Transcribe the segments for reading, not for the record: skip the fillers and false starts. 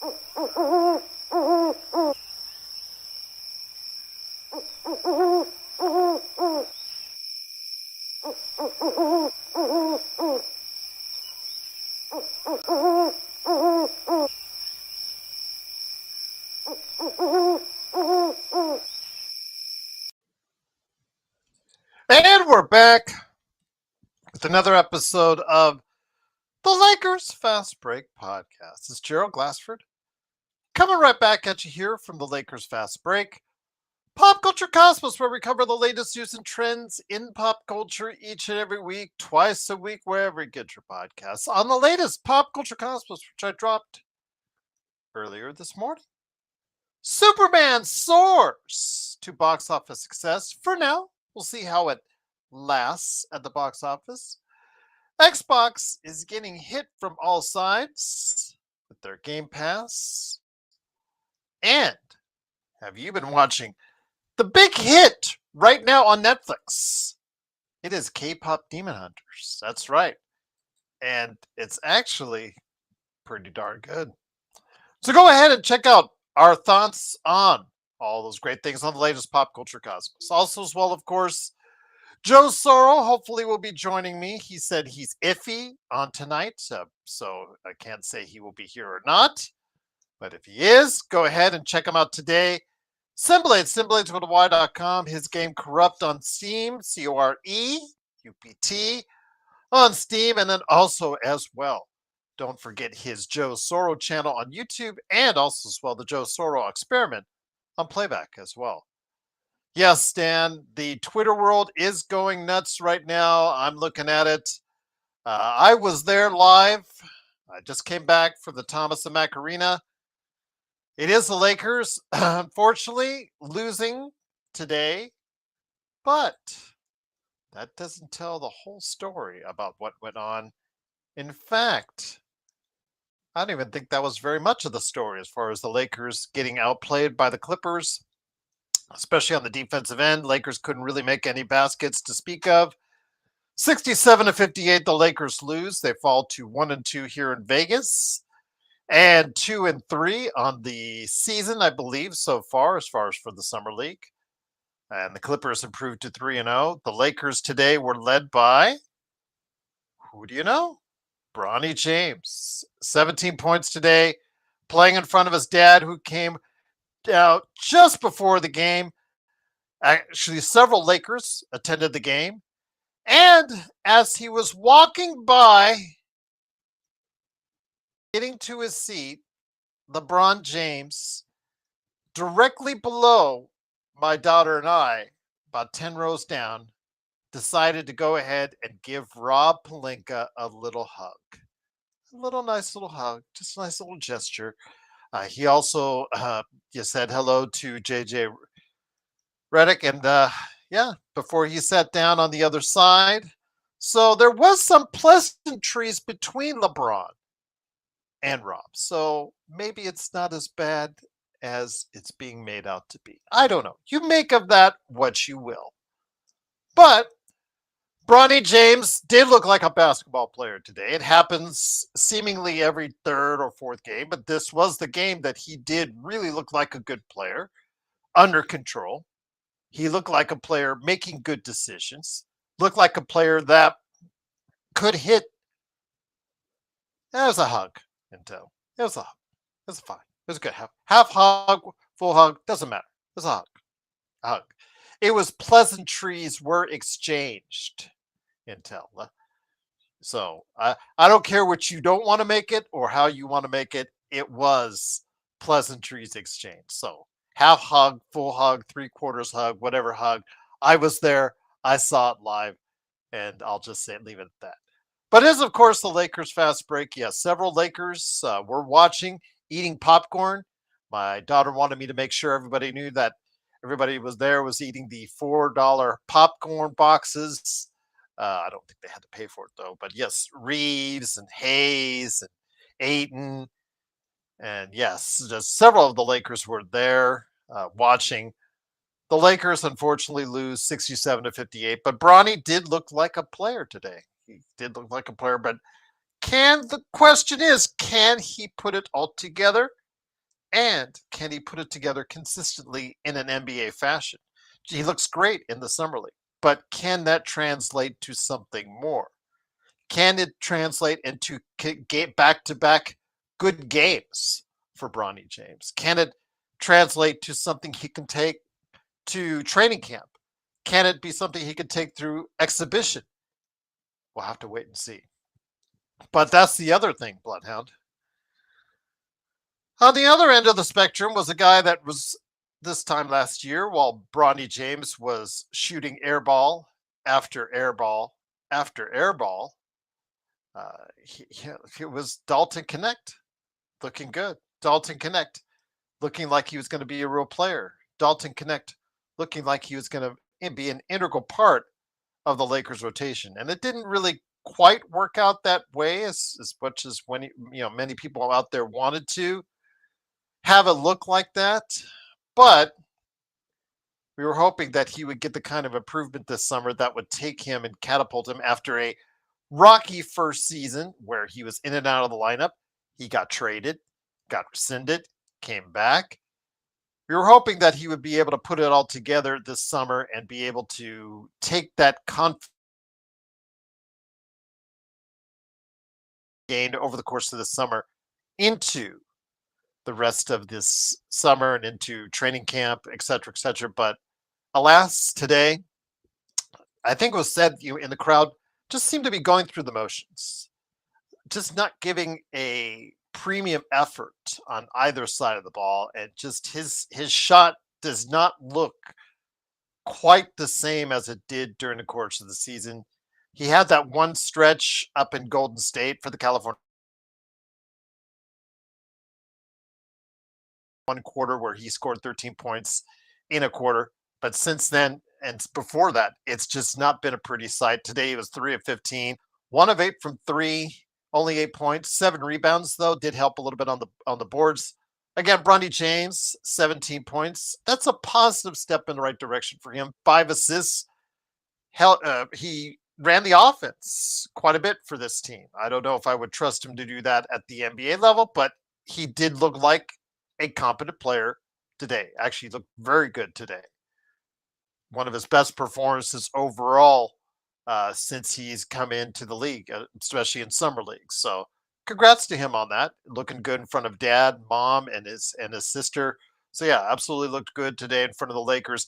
And we're back with another episode of the Lakers Fast Break Podcast. This is Gerald Glassford coming right back at you here from the Lakers Fast Break Pop Culture Cosmos, where we cover the latest news and trends in pop culture each and every week, twice a week, wherever you get your podcasts. On the latest Pop Culture Cosmos, which I dropped earlier this morning, Superman soars to box office success. For now, we'll see how it lasts at the box office. Xbox is getting hit from all sides with their Game Pass. And have you been watching the big hit right now on Netflix? It is K-pop Demon Hunters. That's right. And it's actually pretty darn good. So go ahead and check out our thoughts on all those great things on the latest Pop Culture Cosmos. Also, as well, of course, Joe Sorrell hopefully will be joining me. He said he's iffy on tonight, so I can't say he will be here or not. But if he is, go ahead and check him out today. Simblades with a Y.com. His game Corrupt on Steam, Coreupt on Steam, and then also as well, don't forget his Joe Sorrell channel on YouTube, and also as well the Joe Sorrell Experiment on Playback as well. Yes, Stan, the Twitter world is going nuts right now. I'm looking at it. I was there live. I just came back for the Thomas and Mack Arena. It is the Lakers, unfortunately, losing today, but that doesn't tell the whole story about what went on. In fact, I don't even think that was very much of the story as far as the Lakers getting outplayed by the Clippers, especially on the defensive end. Lakers couldn't really make any baskets to speak of. 67-58, the Lakers lose. They fall to 1-2 here in Vegas, and 2-3 on the season, I believe, so far as for the Summer League. And the Clippers improved to 3-0. The Lakers today were led by, who do you know? Bronny James. 17 points today, playing in front of his dad, who came out just before the game. Actually, several Lakers attended the game. And as he was walking by, getting to his seat, LeBron James, directly below my daughter and I, about 10 rows down, decided to go ahead and give Rob Pelinka a little hug. Nice little hug, just a nice little gesture. He also just said hello to JJ Redick, and before he sat down on the other side. So there was some pleasantries between LeBron and Rob. So maybe it's not as bad as it's being made out to be. I don't know. You make of that what you will. But Bronny James did look like a basketball player today. It happens seemingly every third or fourth game, but this was the game that he did really look like a good player, under control. He looked like a player making good decisions, looked like a player that could hit. It was a hug, Intel. It was a hug. It was fine. It was good. Half hug, full hug, doesn't matter. It was a hug. A hug. It was pleasantries were exchanged, Intel. So I don't care what you don't want to make it or how you want to make it. It was pleasantries exchanged. So half hug, full hug, 3/4 hug, whatever hug. I was there. I saw it live, and I'll just leave it at that. But it is, of course, the Lakers Fast Break. Yes, several Lakers were watching, eating popcorn. My daughter wanted me to make sure everybody knew that everybody was there, was eating the $4 popcorn boxes. I don't think they had to pay for it, though. But yes, Reeves and Hayes and Ayton. And yes, just several of the Lakers were there watching. The Lakers, unfortunately, lose 67-58. But Bronny did look like a player today. He did look like a player. But the question is, can he put it all together? And can he put it together consistently in an NBA fashion? He looks great in the summer league, but can that translate to something more? Can it translate into back-to-back good games for Bronny James? Can it translate to something he can take to training camp? Can it be something he could take through exhibition? We'll have to wait and see. But that's the other thing, Bloodhound. On the other end of the spectrum was a guy that was this time last year while Bronny James was shooting airball after airball after airball. It was Dalton Knecht looking good. Dalton Knecht looking like he was going to be a real player. Dalton Knecht looking like he was going to be an integral part of the Lakers rotation. And it didn't really quite work out that way as much as when many people out there wanted to have it look like that. But we were hoping that he would get the kind of improvement this summer that would take him and catapult him after a rocky first season where he was in and out of the lineup. He got traded, got rescinded, came back. We were hoping that he would be able to put it all together this summer and be able to take that confidence gained over the course of the summer into the rest of this summer and into training camp, et cetera, et cetera. But alas, today, I think it was said in the crowd, just seemed to be going through the motions, just not giving a premium effort on either side of the ball. And just his shot does not look quite the same as it did during the course of the season. He had that one stretch up in Golden State for the California one quarter where he scored 13 points in a quarter. But since then, and before that, it's just not been a pretty sight. Today he was 3 of 15, 1 of 8 from 3, only 8 points, 7 rebounds though, did help a little bit on the boards. Again, Bronny James, 17 points. That's a positive step in the right direction for him. 5 assists. He ran the offense quite a bit for this team. I don't know if I would trust him to do that at the NBA level, but he did look like a competent player today. Actually looked very good today. One of his best performances overall since he's come into the league, especially in summer leagues. So congrats to him on that. Looking good in front of dad, mom, and his sister. So yeah, absolutely looked good today in front of the Lakers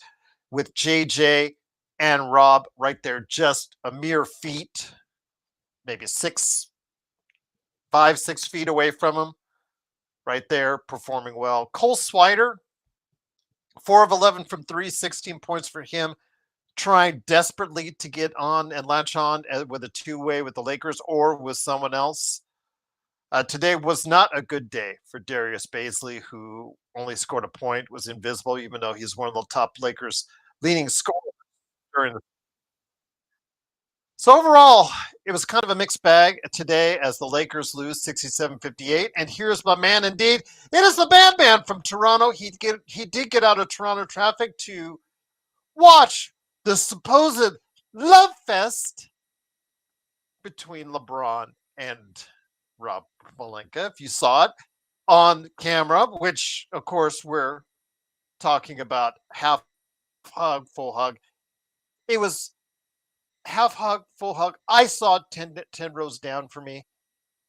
with JJ and Rob right there, just a mere feet, maybe 5, 6 feet away from him. Right there, performing well. Cole Swider, 4 of 11 from 3, 16 points for him. Trying desperately to get on and latch on with a two-way with the Lakers or with someone else. Today was not a good day for Darius Bazley, who only scored a point, was invisible, even though he's one of the top Lakers leading scorers during the. So overall, it was kind of a mixed bag today as the Lakers lose 67-58. And here's my man indeed. It is the man from Toronto. He did get out of Toronto traffic to watch the supposed love fest between LeBron and Rob Pelinka. If you saw it on camera, which of course we're talking about half hug, full hug. It was half hug, full hug. I saw it 10 rows down for me.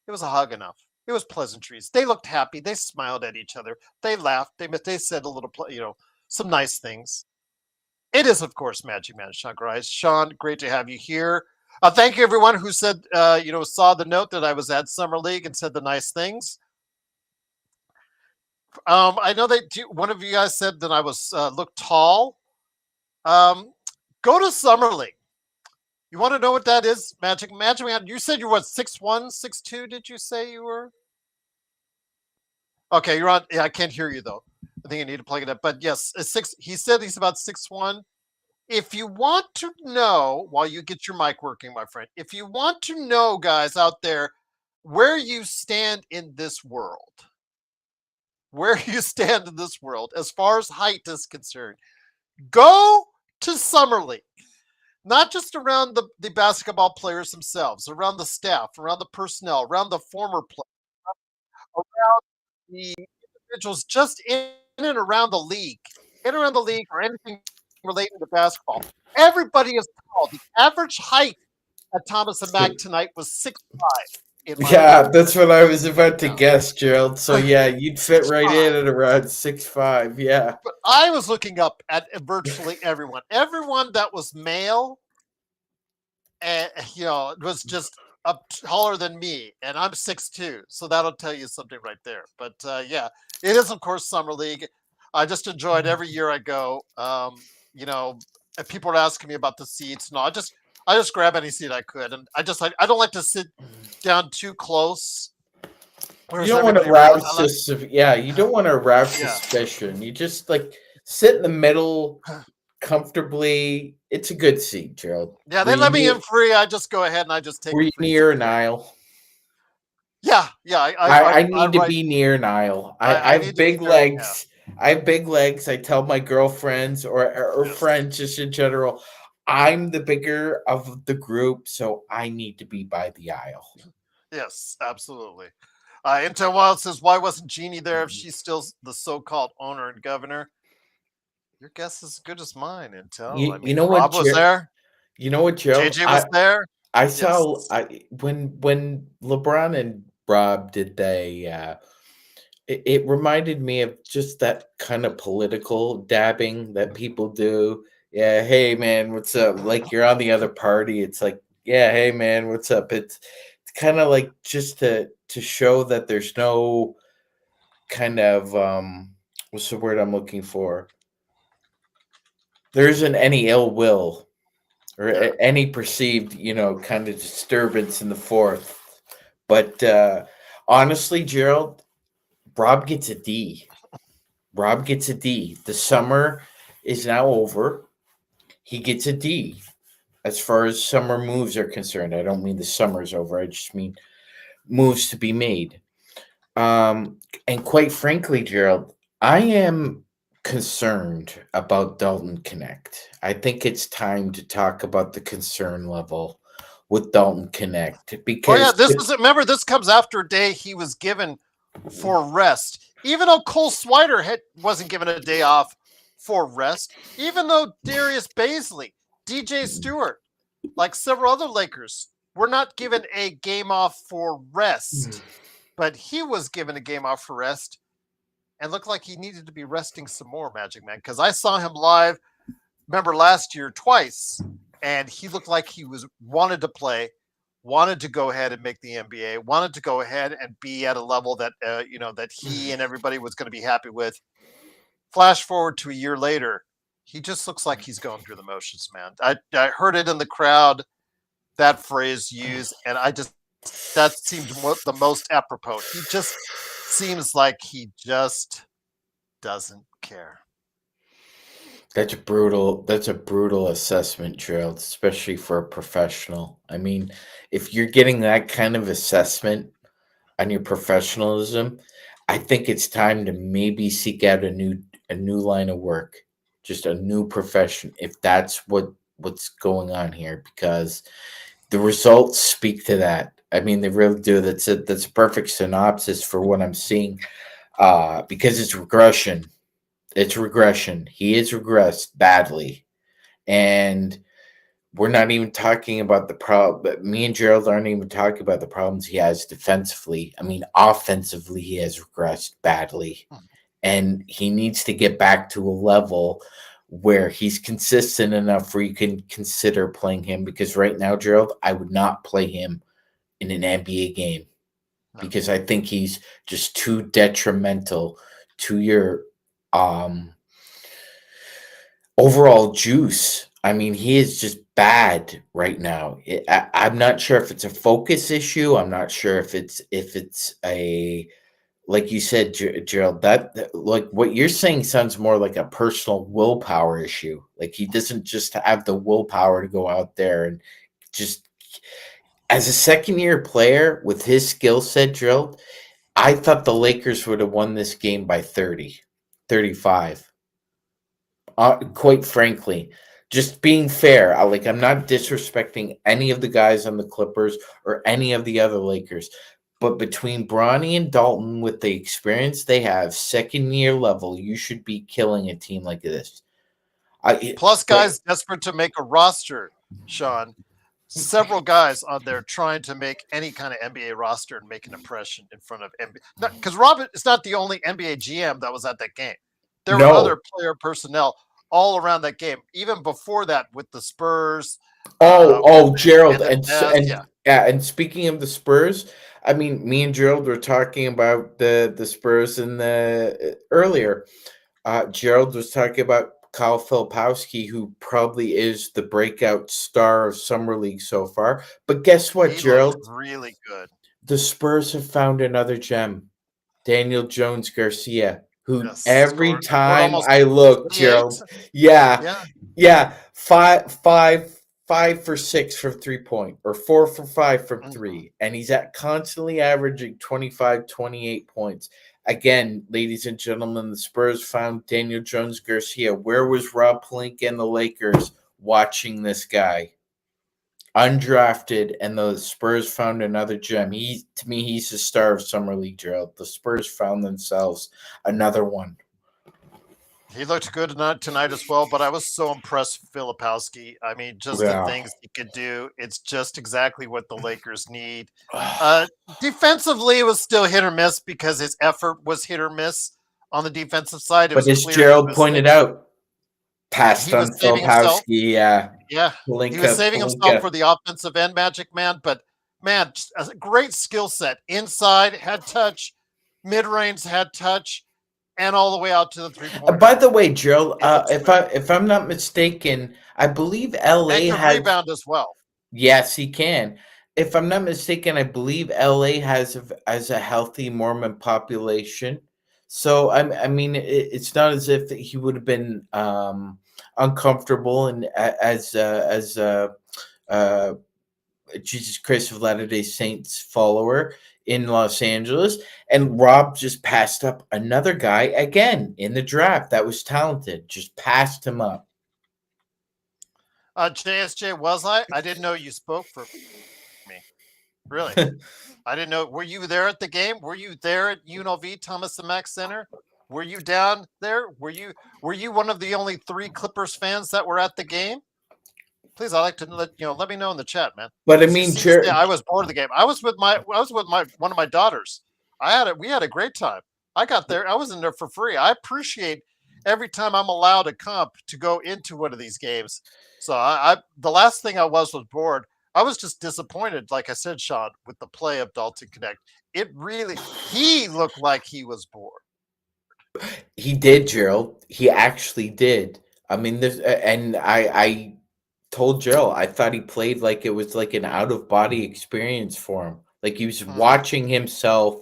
It was a hug enough. It was pleasantries. They looked happy. They smiled at each other. They laughed. They said a little, some nice things. It is, of course, MagicMan Sean Grice. Sean, great to have you here. Thank you, everyone who said, saw the note that I was at Summer League and said the nice things. I know that one of you guys said that I was looked tall. Go to Summer League. You want to know what that is? MagicMan. You said you were 6'1", 6'2", did you say you were? Okay, you're on. Yeah, I can't hear you though. I think I need to plug it up. But yes, he said he's about 6'1". If you want to know, while you get your mic working, my friend, if you want to know, guys out there, where you stand in this world, as far as height is concerned, go to Summer League. Not just around the basketball players themselves, around the staff, around the personnel, around the former players, around the individuals just in and around the league, or anything relating to basketball. Everybody is tall. The average height at Thomas and Mack tonight was 6'5", in my Yeah, opinion. that's what I was about to Yeah. guess, Gerald. So yeah, you'd fit right 6'5". in at around 6'5". Yeah. But I was looking up at virtually everyone. Everyone that was male, and it was just up taller than me, and I'm 6'2", so that'll tell you something right there. But yeah, it is of course summer league. I just enjoyed every year I go. If people are asking me about the seats, no, I just grab any seat I could, and I don't like to sit down too close. You Whereas don't want to everybody around, I arouse like, yeah, you don't want to arouse yeah, suspicion. You just like sit in the middle comfortably. It's a good seat, Gerald. yeah. They let me in free. I just go ahead and I just take Were the you free near seat. an aisle? Yeah, yeah. I I need to write. be near an aisle. I I have need to be big there. Yeah. legs. I have big legs. I tell my girlfriends or Yes. friends just in general, I'm the bigger of the group, so I need to be by the aisle. Yes, absolutely. Intel Wild says, "Why wasn't Jeannie there if she's still the so-called owner and governor?" Your guess is as good as mine, Intel. I You mean, know what, Rob was there. You know what, Gerald? JJ was there. I Yes. saw when LeBron and Rob did they it reminded me of just that kind of political dabbing that people do. Yeah, hey man, what's up? Like you're on the other party. It's like, yeah, hey man, what's up? It's kind of like just to show that there's no kind of what's the word I'm looking for? There isn't any ill will or Yeah. any perceived, kind of disturbance in the fourth. But honestly, Gerald, Rob gets a D. Rob gets a D. The summer is now over. He gets a D. As far as summer moves are concerned, I don't mean the summer's over. I just mean moves to be made. And quite frankly, Gerald, I am concerned about Dalton Knecht. I think it's time to talk about the concern level with Dalton Knecht Oh yeah, because remember this comes after a day he was given for rest. Even though Cole Swider wasn't given a day off for rest, even though Darius Baisley, DJ Stewart, like several other Lakers, were not given a game off for rest, but he was given a game off for rest and looked like he needed to be resting some more, Magic Man, because I saw him live, remember last year twice, and he looked like he wanted to play, wanted to go ahead and make the NBA, wanted to go ahead and be at a level that that he and everybody was going to be happy with. Flash forward to a year later, he just looks like he's going through the motions, man. I heard it in the crowd, that phrase used, and that seemed the most apropos. He just seems like he just doesn't care. That's a brutal assessment, Gerald, especially for a professional. I mean, if you're getting that kind of assessment on your professionalism, I think it's time to maybe seek out a new line of work, just a new profession, if that's what's going on here, because the results speak to that. I mean, they really do. That's a perfect synopsis for what I'm seeing. Because it's regression. It's regression. He has regressed badly, and we're not even talking about the problem. Me and Gerald aren't even talking about the problems he has defensively. I mean, offensively, he has regressed badly, and he needs to get back to a level where he's consistent enough where you can consider playing him. Because right now, Gerald, I would not play him in an NBA game No. because I think he's just too detrimental to your um overall juice. I mean, he is just bad right now. I'm not sure if it's a focus issue. I'm not sure if it's a like you said, Gerald. Like what you're saying sounds more like a personal willpower issue. Like he doesn't just have the willpower to go out there and just as a second year player with his skill set, Gerald. I thought the Lakers would have won this game by 30, 35. Quite frankly, just being fair, I'm not disrespecting any of the guys on the Clippers or any of the other Lakers, But between Bronny and Dalton, with the experience they have, second year level, you should be killing a team like this. Plus, Like, guys desperate to make a roster, Sean. Several guys on there trying to make any kind of NBA roster and make an impression in front of NBA. Because Robert is not the only NBA GM that was at that game. There were other no. player personnel all around that game, even before that with the Spurs. Gerald, And the Jazz. Yeah, and speaking of the Spurs, I mean, me and Gerald were talking about the Spurs in the earlier. Gerald was talking about Kyle Filipowski, who probably is the breakout star of summer league so far. But guess what, he looked Gerald? really good. The Spurs have found another gem, Daniel Jones Garcia, who Yes, every scored time almost I look, 28. Gerald, yeah, Yeah. yeah, five for six from 3 point, or 4 for 5 from Mhm. three, and he's at constantly averaging 25, 28 points. Again, ladies and gentlemen, the Spurs found Daniel Jones Garcia. Where was Rob Pelinka and the Lakers watching this guy? Undrafted, and the Spurs found another gem. To me, he's the star of summer league, Gerald. The Spurs found themselves another one. He looked good tonight as well, but I was so impressed with Filipowski. I mean, just the Yeah. things he could do. It's just exactly what the Lakers need. Uh, Defensively, it was still hit or miss because his effort was hit or miss on the defensive side. It But was as clear he Gerald was pointed out, he passed was on saving himself. Filipowski. Yeah, he was saving himself Pelinka. for the offensive end, MagicMan. But man, a great skill set. Inside had touch, mid range had touch, and all the way out to the 3 pointer. By the way, Gerald, It looked smooth if I'm not mistaken, I believe and LA could has. rebound as well. Yes, he can. If I'm not mistaken, I believe LA has a healthy Mormon population. So I mean, it's not as if he would have been uncomfortable and as uh, Jesus Christ of Latter Day Saints follower in Los Angeles. And Rob just passed up another guy again in the draft that was talented. Just passed him up. JSJ, was I? I didn't know you spoke for me. Really? I didn't know. Were you there at the game? Were you there at UNLV Thomas and Mack Center? Were you down there? Were you one of the only three Clippers fans that were at the game? Please, I like to let me know in the chat, man. But I So you mean, see this day, I was bored of the game. I was with my one of my daughters. We had a great time. I got there. I was in there for free. I appreciate every time I'm allowed a comp to go into one of these games. So I the last thing I was bored. I was just disappointed, like I said, Sean, with the play of Dalton Knecht. He looked like he was bored. he did, Gerald. He actually did. I mean, and I told Gerald I thought he played like it was like an out of body experience for him. Like he was Mhm. watching himself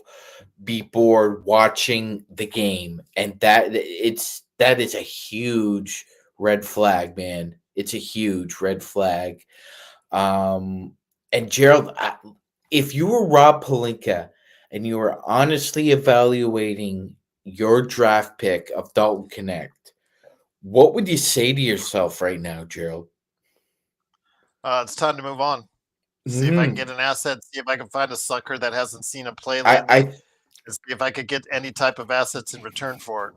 be bored watching the game, and that is a huge red flag, man. It's a huge red flag. Um, and Gerald, if you were Rob Pelinka and you were honestly evaluating your draft pick of Dalton Knecht, what would you say to yourself right now, Gerald? It's time to move on. See if I can Hmm. get an asset. See if I can find a sucker that hasn't seen him play I, lately. I And see if I could get any type of assets in return for it.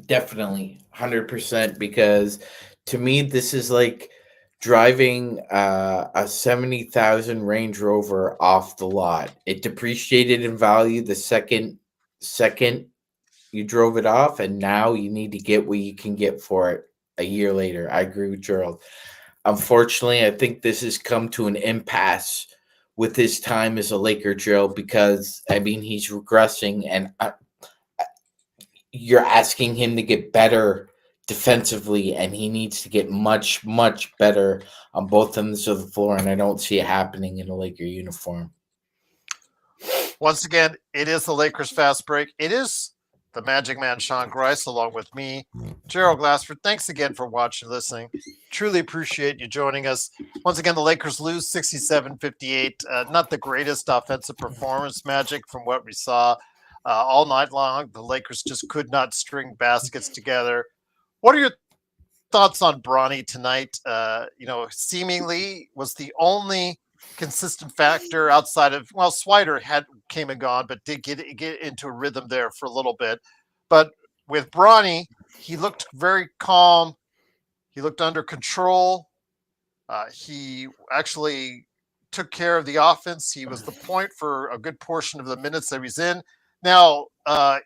definitely 100%, because to me this is like driving a 70,000 Range Rover off the lot. It depreciated in value the second you drove it off, and now you need to get what you can get for it a year later. I agree with Gerald. Unfortunately, I think this has come to an impasse with his time as a Laker, Gerald, because I mean he's regressing, and you're asking him to get better defensively, and he needs to get much, much better on both ends of the floor. And I don't see it happening in a Laker uniform. Once again, it is the Lakers fast break. It is the Magic Man Sean Grice along with me, Gerald Glassford. Thanks again for watching and listening. Truly appreciate you joining us. Once again, the Lakers lose 67-58. Not the greatest offensive performance, Magic, from what we saw all night long. The Lakers just could not string baskets together. What are your thoughts on Bronny tonight? Seemingly was the only consistent factor outside of, well, Swider had came and gone, but did get into a rhythm there for a little bit. But with Bronny, he looked very calm. He looked under control. He actually took care of the offense. He was the point for a good portion of the minutes that he was in. Now,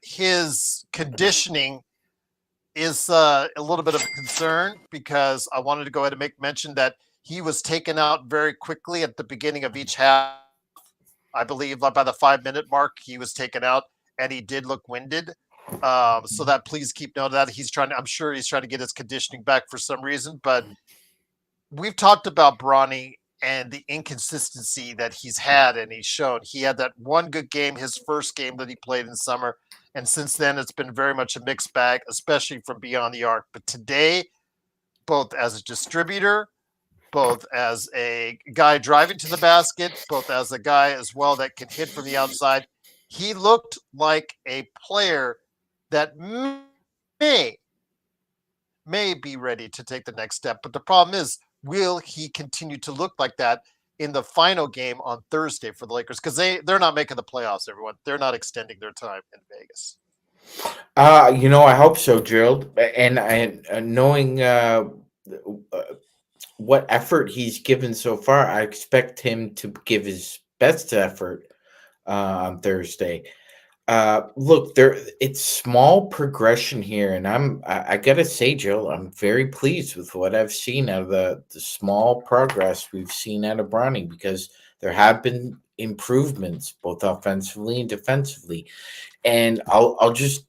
his conditioning is a little bit of a concern because I wanted to go ahead and make mention that he was taken out very quickly at the beginning of each half. I believe by the 5 minute mark, he was taken out and he did look winded. So that please keep note of that. I'm sure he's trying to get his conditioning back for some reason, but we've talked about Bronny and the inconsistency that he's had and he's shown. He had that one good game, his first game that he played in summer. And since then, it's been very much a mixed bag, especially from beyond the arc. But today, both as a distributor, both as a guy driving to the basket, both as a guy as well that can hit from the outside, he looked like a player that may be ready to take the next step. But the problem is, will he continue to look like that in the final game on Thursday for the Lakers? Because they're not making the playoffs, everyone. They're not extending their time in Vegas. I hope so, Gerald. And knowing what effort he's given so far, I expect him to give his best effort on Thursday. Look, it's small progression here, and I gotta say, Joe, I'm very pleased with what I've seen out of the small progress we've seen out of Bronny, because there have been improvements both offensively and defensively. And I'll just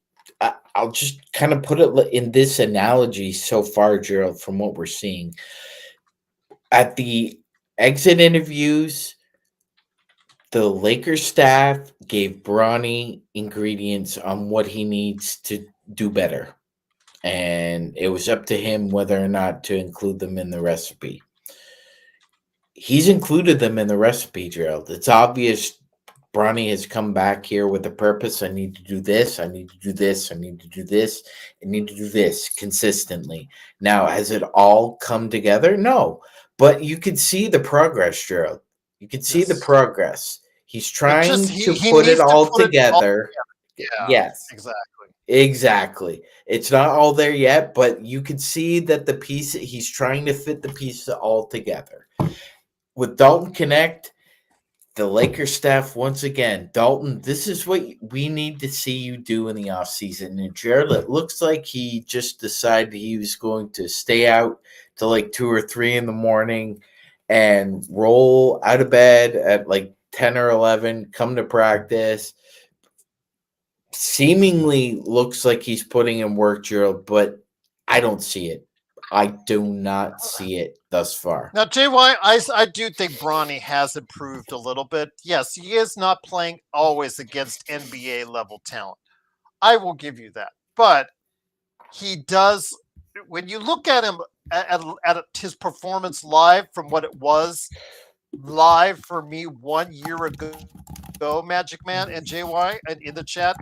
kind of put it in this analogy so far, Gerald, from what we're seeing at the exit interviews. The Lakers staff gave Bronny ingredients on what he needs to do better. And it was up to him whether or not to include them in the recipe. He's included them in the recipe, Gerald. It's obvious Bronny has come back here with a purpose. I need to do this. I need to do this. I need to do this. I need to do this consistently. Now, has it all come together? No. But you could see the progress, Gerald. You could see the progress. He's trying to put it all together. Yeah, yes, exactly. It's not all there yet, but you can see that he's trying to fit the pieces all together. With Dalton Knecht, the Lakers staff, once again, Dalton, this is what we need to see you do in the offseason. And Gerald, it looks like he just decided he was going to stay out till like 2 or 3 in the morning and roll out of bed at like 10 or 11, come to practice. Seemingly looks like he's putting in work, Gerald, but I don't see it. I do not see it thus far. Now, JY, I do think Bronny has improved a little bit. Yes, he is not playing always against NBA level talent. I will give you that. But he does, when you look at him at his performance live from what it was live for me 1 year ago, MagicMan and JY and in the chat,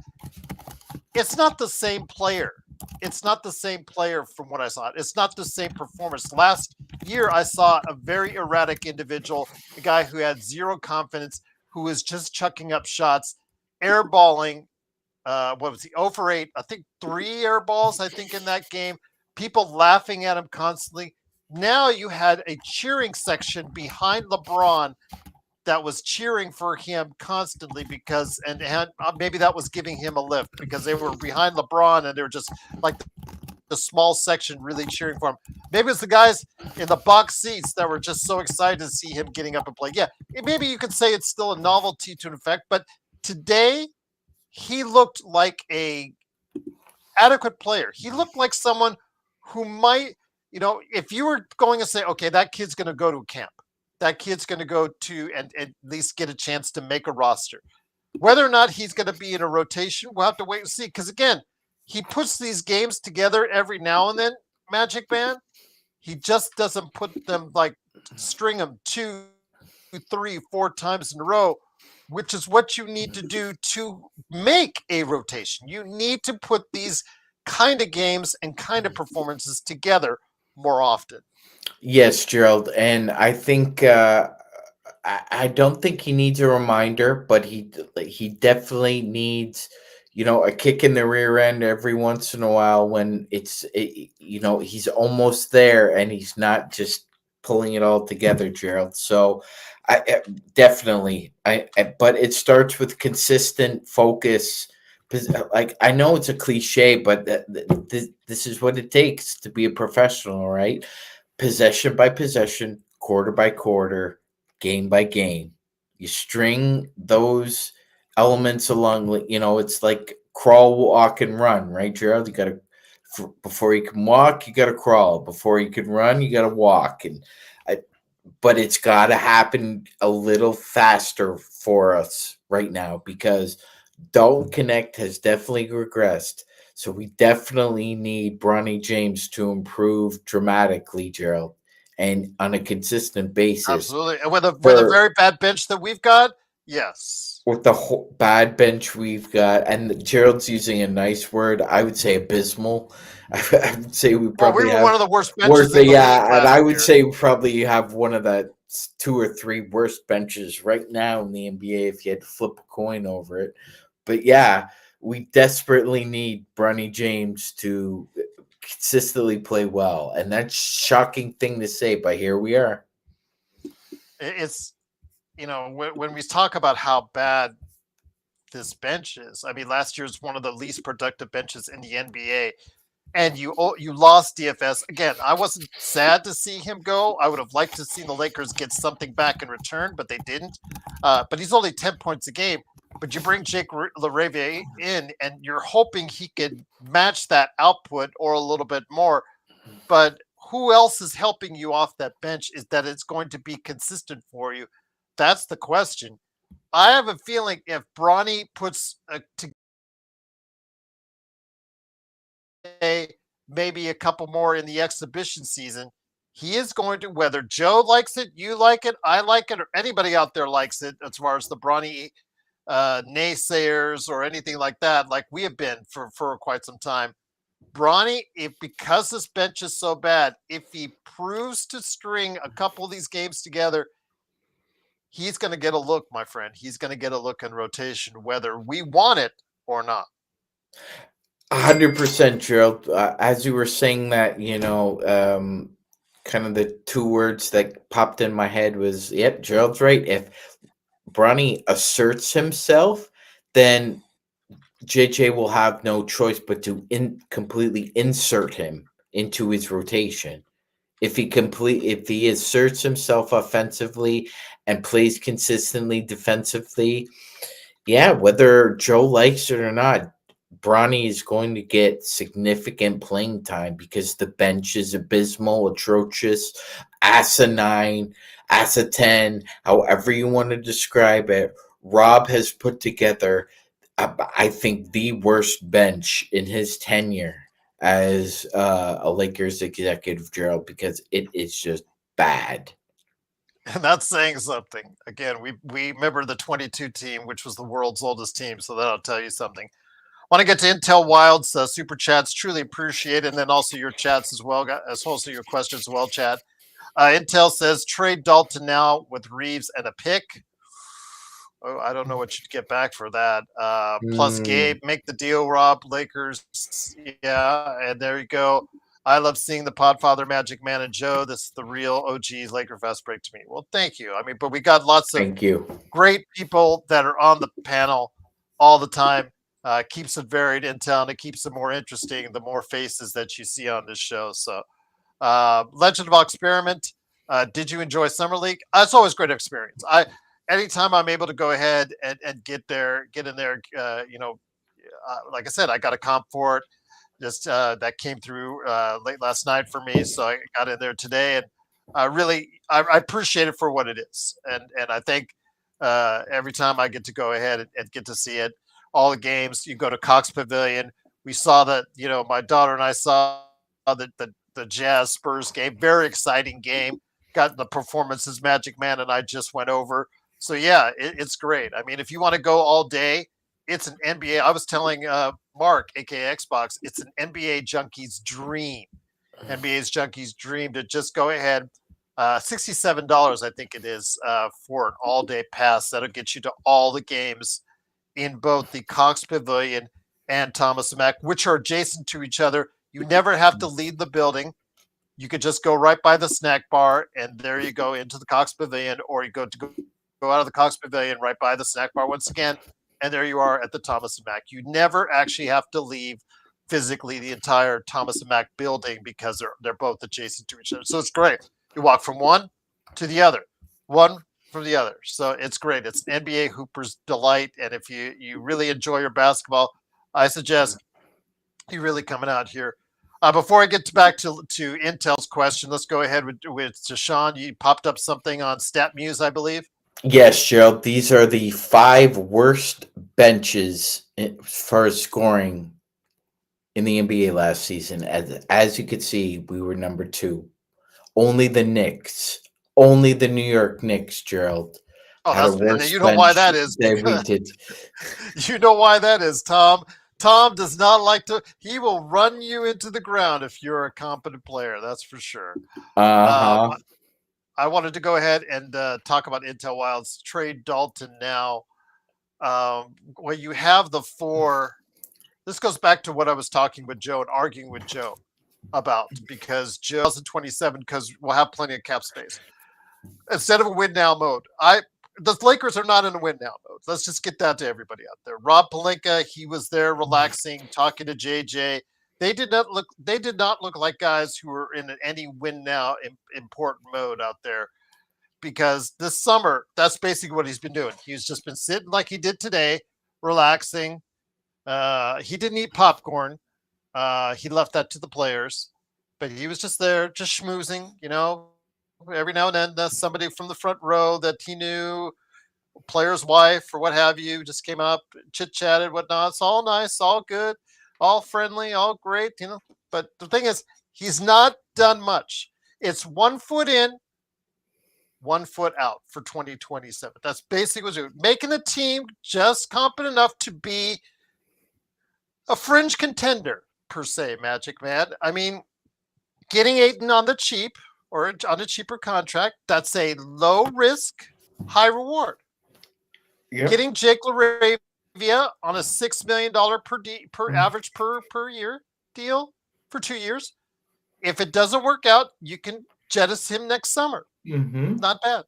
it's not the same player. It's not the same player from what I saw. It's not the same performance. Last year, I saw a very erratic individual, a guy who had zero confidence, who was just chucking up shots, airballing. What was he? 0 for 8. I think 3 air balls, I think, in that game. People laughing at him constantly. Now you had a cheering section behind LeBron that was cheering for him constantly because, and maybe that was giving him a lift because they were behind LeBron and they were just like the small section really cheering for him. Maybe it's the guys in the box seats that were just so excited to see him getting up and play. Yeah, maybe you could say it's still a novelty to an effect, but today he looked like a adequate player. He looked like someone who might, if you were going to say, okay, that kid's going to go to a camp, that kid's going to go to and at least get a chance to make a roster. Whether or not he's going to be in a rotation, we'll have to wait and see. Because again, he puts these games together every now and then, MagicMan. He just doesn't put them string them 2, 3, 4 times in a row, which is what you need to do to make a rotation. You need to put these kind of games and kind of performances together more often. Yes, Gerald, and I think I don't think he needs a reminder, but he definitely needs, a kick in the rear end every once in a while when he's almost there and he's not just pulling it all together, Gerald. So definitely, but it starts with consistent focus. Like, I know it's a cliche, but this is what it takes to be a professional, right? Possession by possession, quarter by quarter, game by game. You string those elements along. It's like crawl, walk, and run, right, Gerald? You got to before you can walk, you got to crawl. Before you can run, you got to walk. But it's got to happen a little faster for us right now because Dalton Knecht has definitely regressed. So we definitely need Bronny James to improve dramatically, Gerald, and on a consistent basis. Absolutely. And with a For very bad bench that we've got, yes. with the whole bad bench we've got, and Gerald's using a nice word, I would say abysmal. I would say we Well, we probably were have one of the worst benches worst, in the league yeah, and last I would year. say we probably have one of the two or three worst benches right now in the NBA if you had to flip a coin over it. But yeah, we desperately need Bronny James to consistently play well, and that's shocking thing to say, but here we are. It's when we talk about how bad this bench is. I mean, last year's one of the least productive benches in the NBA, and you lost DFS again. I wasn't sad to see him go. I would have liked to see the Lakers get something back in return, but they didn't. But he's only 10 points a game. But you bring Jake LaRavia in, and you're hoping he can match that output or a little bit more. But who else is helping you off that bench? Is that it's going to be consistent for you? That's the question. I have a feeling if Bronny puts maybe a couple more in the exhibition season, he is going to, whether Joe likes it, you like it, I like it, or anybody out there likes it, as far as the Bronny naysayers or anything like that, like we have been for quite some time. Bronny, if because this bench is so bad, if he proves to string a couple of these games together, he's going to get a look, my friend. He's going to get a look in rotation, whether we want it or not. 100%, Gerald. As you were saying that, kind of the two words that popped in my head was, yep, Gerald's right. If Bronny asserts himself, then JJ will have no choice but to completely insert him into his rotation. If he asserts himself offensively and plays consistently defensively, yeah, whether Joe likes it or not, Bronny is going to get significant playing time because the bench is abysmal, atrocious, asinine, asinine, however you want to describe it. Rob has put together, I think, the worst bench in his tenure as a Lakers executive, Gerald, because it is just bad. And that's saying something. Again, we remember the 22 team, which was the world's oldest team, so that'll tell you something. Want to get to Intel Wild's super chats? Truly appreciate it, and then also your chats as well, as well as your questions as well, Chad. Intel says trade Dalton now with Reeves and a pick. Oh, I don't know what you'd get back for that. Plus Gabe, make the deal, Rob. Lakers, yeah, and there you go. I love seeing the Podfather, Magic Man, and Joe. This is the real OG's Laker Fast break to me. Well, thank you. I mean, but we got lots of Thank you. great people that are on the panel all the time. Keeps it varied in town. It keeps it more interesting. The more faces that you see on this show. So, Legend of Experiment. Did you enjoy Summer League? It's always a great experience. Anytime I'm able to go ahead and get in there, like I said, I got a comp for it. Just that came through late last night for me, so I got in there today, and I appreciate it for what it is, and I think every time I get to go ahead and get to see it, all the games. You go to Cox Pavilion. We saw that, my daughter and I saw the Jazz Spurs game. Very exciting game. Got the performances Magic Man and I just went over. So yeah, it's great. I mean, if you want to go all day, it's an NBA. I was telling Mark, aka Xbox, it's an NBA junkie's dream. NBA's junkies dream to just go ahead, $67, I think it is, for an all-day pass. That'll get you to all the games in both the Cox Pavilion and Thomas Mack, which are adjacent to each other. You never have to leave the building. You could just go right by the snack bar, and there you go into the Cox Pavilion, or you go out of the Cox Pavilion right by the snack bar once again, and there you are at the Thomas and Mack. You never actually have to leave physically the entire Thomas and Mack building because they're both adjacent to each other. So it's great. You walk from one to the other, one from the other. So it's great. It's NBA Hooper's delight, and if you really enjoy your basketball, I suggest you really coming out here. Before I get back to Intel's question, let's go ahead with Deshaun. You popped up something on StatMuse, I believe. Yes, Gerald. These are the 5 worst benches for scoring in the NBA last season. As you could see, we were number 2. Only the Knicks, only the New York Knicks, Gerald, had a worse you know why that bench is. than we did. You know why that is, Tom. Tom does not like to. He will run you into the ground if you're a competent player. That's for sure. Uh-huh. I wanted to go ahead and talk about Intel Wild's trade Dalton now. Well, you have the 4. This goes back to what I was talking with Joe and arguing with Joe about, because Joe 2027, because we'll have plenty of cap space. Instead of a win now mode, the Lakers are not in a win now mode. Let's just get that to everybody out there. Rob Pelinka, he was there relaxing, talking to JJ. They did not look like guys who were in any win now important mode out there, because this summer, that's basically what he's been doing. He's just been sitting like he did today, relaxing. He didn't eat popcorn. He left that to the players, but he was just there, just schmoozing, every now and then somebody from the front row that he knew, player's wife or what have you, just came up, chit-chatted, whatnot. It's all nice, all good, all friendly, all great, But the thing is, he's not done much. It's 1 foot in, 1 foot out for 2027. That's basically what he's doing. Making a team just competent enough to be a fringe contender, per se, MagicMan. I mean, getting Ayton on the cheap or on a cheaper contract, that's a low risk, high reward. Yep. Getting Jake LaRavia on a $6 million per average per year deal for 2 years. If it doesn't work out, you can jettison him next summer. Mm-hmm. Not bad.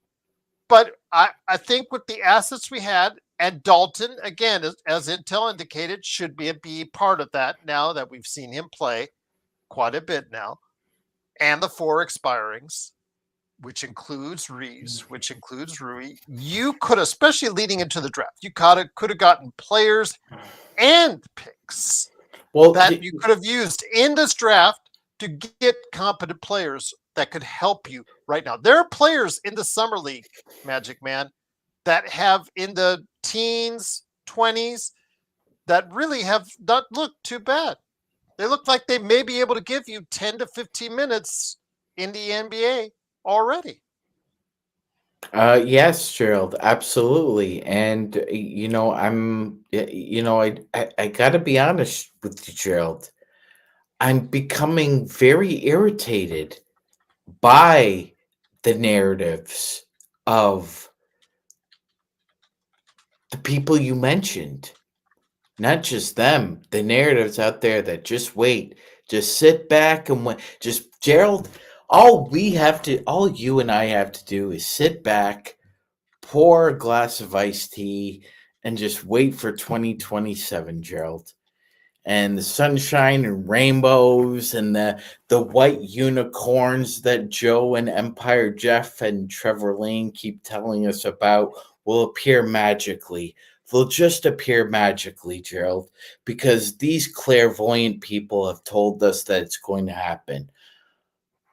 But I think with the assets we had, and Dalton, again, as Intel indicated, should be part of that now that we've seen him play quite a bit now. And the 4 expirings, which includes Reeves, which includes Rui. You could, especially leading into the draft, you could have gotten players and picks that you could have used in this draft to get competent players that could help you right now. There are players in the Summer League, MagicMan, that have in the teens, 20s, that really have not looked too bad. They look like they may be able to give you 10 to 15 minutes in the NBA already. Yes, Gerald, absolutely. And I gotta be honest with you, Gerald. I'm becoming very irritated by the narratives of the people you mentioned. Not just them, the narratives out there that just wait, just sit back and wait. Just, Gerald, all you and I have to do is sit back, pour a glass of iced tea, and just wait for 2027, Gerald. And the sunshine and rainbows and the white unicorns that Joe and Empire Jeff and Trevor Lane keep telling us about will appear magically. They'll just appear magically, Gerald, because these clairvoyant people have told us that it's going to happen.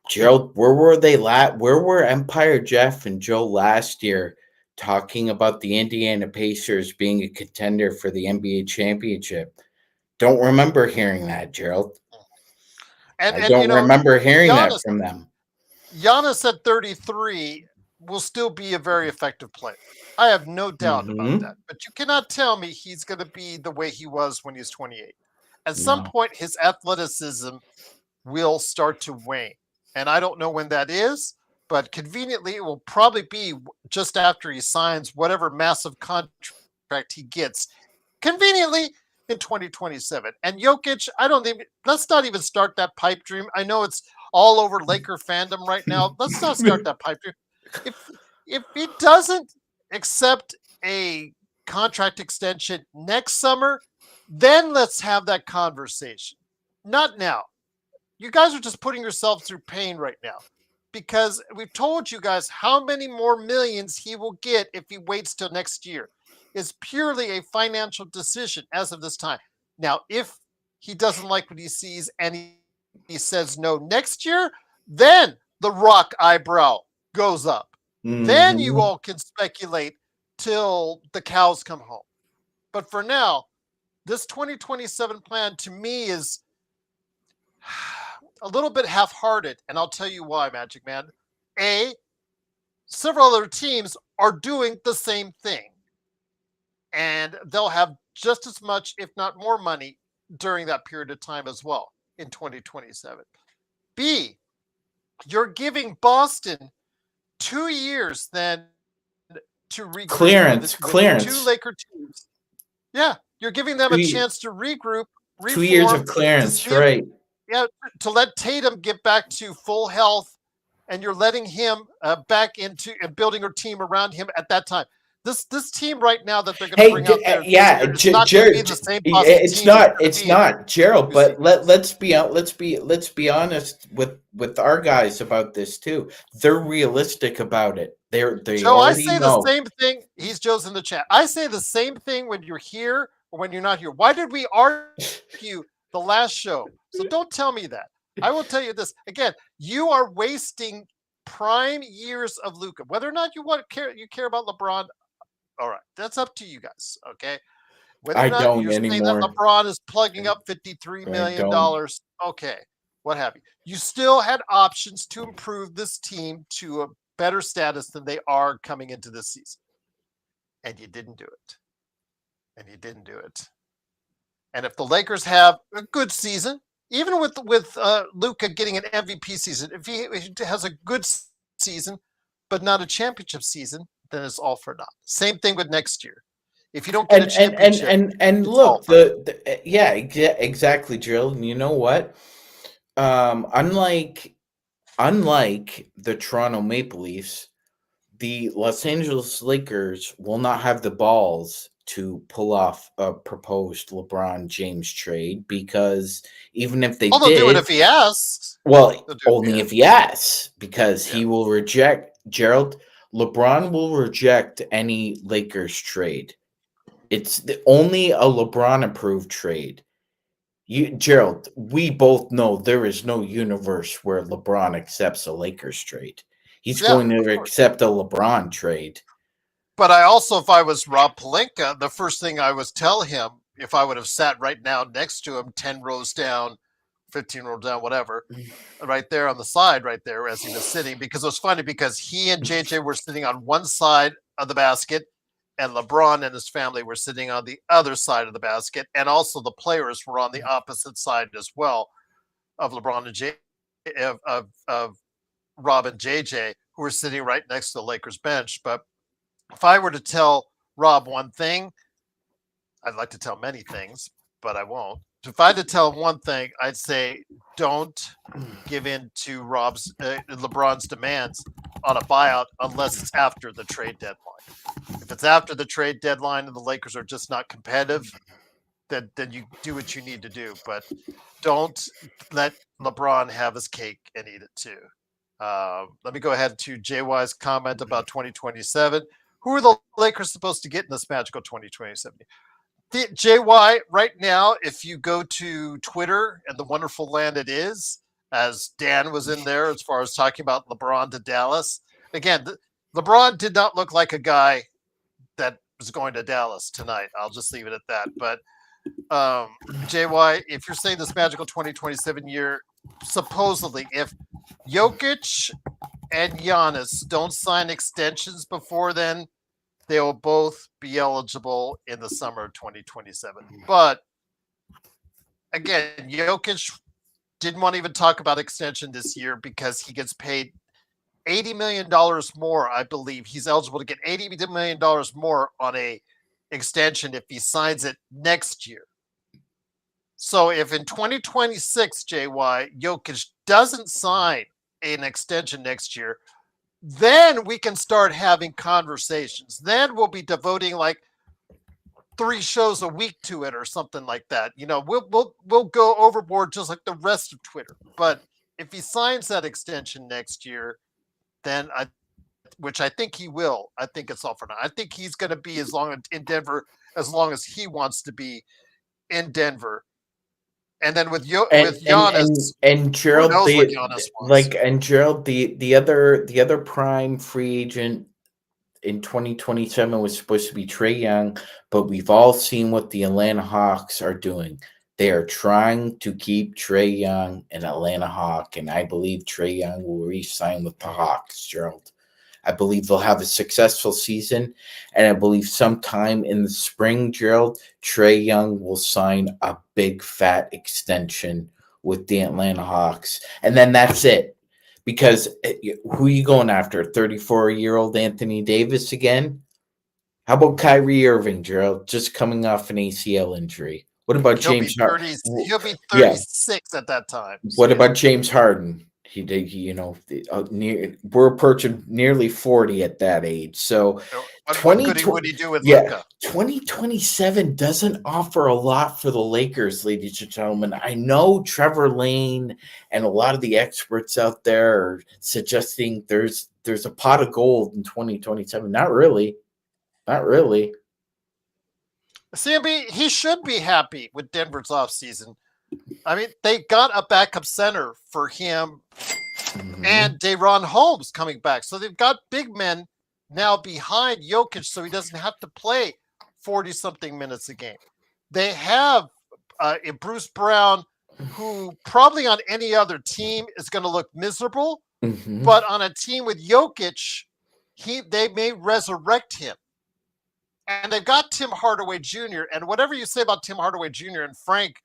Gerald, where were they where were Empire Jeff and Joe last year talking about the Indiana Pacers being a contender for the NBA championship? Don't remember hearing that, Gerald. I don't remember hearing that from them. Giannis at 33 will still be a very effective player. I have no doubt about that. But you cannot tell me he's going to be the way he was when he was 28. At some point, his athleticism will start to wane. And I don't know when that is, but conveniently it will probably be just after he signs whatever massive contract he gets. Conveniently in 2027. And Jokic, let's not even start that pipe dream. I know it's all over Laker fandom right now. Let's not start that pipe dream. If if he doesn't accept a contract extension next summer, then let's have that conversation. Not now. You guys are just putting yourselves through pain right now because we've told you guys how many more millions he will get if he waits till next year. It's purely a financial decision as of this time. Now, if he doesn't like what he sees and he says no next year, then the rock eyebrow goes up. Then you all can speculate till the cows come home. But for now, this 2027 plan to me is a little bit half-hearted, and I'll tell you why, Magic Man. Several other teams are doing the same thing, and they'll have just as much, if not more money during that period of time as well in 2027. B, you're giving Boston 2 years then to regroup. Clearance. Two Laker teams. Yeah, you're giving them a chance to regroup, reform, 2 years of clearance, right? Yeah, to let Tatum get back to full health, and you're letting him back into and building a team around him at that time. This team right now that they're going to bring out there, it's not going to be the same. It's not, Gerald. But let's be honest with our guys about this too. They're realistic about it. They Joe, already I say know. the same thing. Joe's in the chat. I say the same thing when you're here or when you're not here. Why did we argue the last show? So don't tell me that. I will tell you this again. You are wasting prime years of Luka. Whether or not you care about LeBron, all right, that's up to you guys. Okay, whether or not you're saying that LeBron is plugging up $53 million, okay, what have you? You still had options to improve this team to a better status than they are coming into this season, and you didn't do it. And if the Lakers have a good season, even with Luka getting an MVP season, if he has a good season, but not a championship season, then it's all for naught. Same thing with next year. If you don't get a championship, and look, exactly, Jill. And you know what? Unlike the Toronto Maple Leafs, the Los Angeles Lakers will not have the balls to pull off a proposed LeBron James trade, because even if they'll do it if he asks. Well, only if he asks, because he will reject, Gerald. LeBron will reject any Lakers trade. It's only a LeBron approved trade. Gerald, we both know there is no universe where LeBron accepts a Lakers trade. He's going to accept a LeBron trade. But I also, if I was Rob Pelinka, the first thing I would tell him, if I would have sat right now next to him, 10 rows down, 15 rows down, whatever, right there on the side, right there as he was sitting, because it was funny because he and JJ were sitting on one side of the basket, and LeBron and his family were sitting on the other side of the basket, and also the players were on the opposite side as well of LeBron and of Rob and JJ, who were sitting right next to the Lakers bench. But if I were to tell Rob one thing, I'd like to tell many things, but I won't. If I had to tell him one thing, I'd say don't give in to LeBron's demands on a buyout unless it's after the trade deadline. If it's after the trade deadline and the Lakers are just not competitive, then you do what you need to do. But don't let LeBron have his cake and eat it too. Let me go ahead to JY's comment about 2027. Who are the Lakers supposed to get in this magical 2027? JY, right now, if you go to Twitter and the wonderful land it is, as Dan was in there as far as talking about LeBron to Dallas, again, LeBron did not look like a guy that was going to Dallas tonight. I'll just leave it at that. But JY, if you're saying this magical 2027 year, supposedly, if Jokic and Giannis don't sign extensions before then, they will both be eligible in the summer of 2027. But again, Jokic didn't want to even talk about extension this year because he gets paid $80 million more, I believe. He's eligible to get $80 million more on a extension if he signs it next year. So if in 2026, JY, Jokic doesn't sign an extension next year, then we can start having conversations. Then we'll be devoting like 3 shows a week to it or something like that. We'll go overboard just like the rest of Twitter. But if he signs that extension next year, then which I think he will. I think it's all for now. I think he's going to be as long in Denver as long as he wants to be in Denver. And then with Giannis, and who Gerald, knows what Giannis wants? Gerald, the other prime free agent in 2027 was supposed to be Trae Young, but we've all seen what the Atlanta Hawks are doing. They are trying to keep Trae Young an Atlanta Hawk, and I believe Trae Young will re-sign with the Hawks, Gerald. I believe they'll have a successful season, and I believe sometime in the spring, Gerald, Trae Young will sign a big fat extension with the Atlanta Hawks, and then that's it. Because who are you going after? 34-year-old Anthony Davis again? How about Kyrie Irving, Gerald? Just coming off an ACL injury. What about James Harden? He'll be 36 at that time. What about James Harden? We're approaching nearly 40 at that age. So, what good would he do with Luka? 2027 doesn't offer a lot for the Lakers, ladies and gentlemen. I know Trevor Lane and a lot of the experts out there are suggesting there's a pot of gold in 2027. Not really. Not really. CMB, he should be happy with Denver's offseason. I mean, they got a backup center for him and Daron Holmes coming back. So they've got big men now behind Jokic so he doesn't have to play 40-something minutes a game. They have Bruce Brown, who probably on any other team is going to look miserable, but on a team with Jokic, they may resurrect him. And they've got Tim Hardaway Jr., and whatever you say about Tim Hardaway Jr. and Frank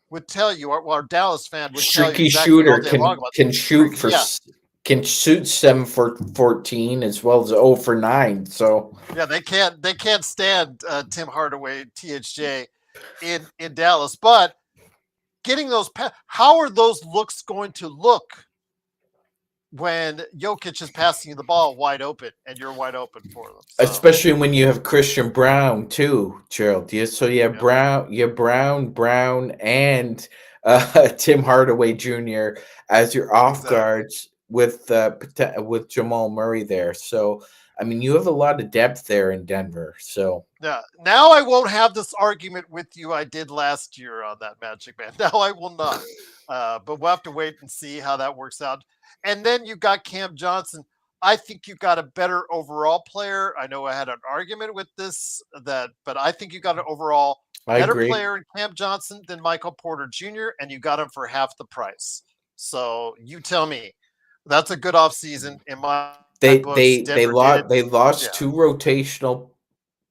would tell you, or our Dallas fan would tell you exactly shooter can shoot for can shoot 7 for 14 as well as 0 for 9. So yeah, they can't stand Tim Hardaway THJ in Dallas. But getting those, how are those looks going to look when Jokic is passing you the ball wide open and you're wide open for them? So. Especially when you have Christian Brown too, Gerald. So you have Brown, and Tim Hardaway Jr. as your off guards with Jamal Murray there. So I mean, you have a lot of depth there in Denver. So yeah, now I won't have this argument with you I did last year on that MagicMan. Now I will not. But we'll have to wait and see how that works out. And then you got Cam Johnson. I think you got a better overall player. I know I had an argument with but I think you got an overall better player in Cam Johnson than Michael Porter Jr., and you got him for half the price. So you tell me. That's a good offseason in my books. They lost 2 rotational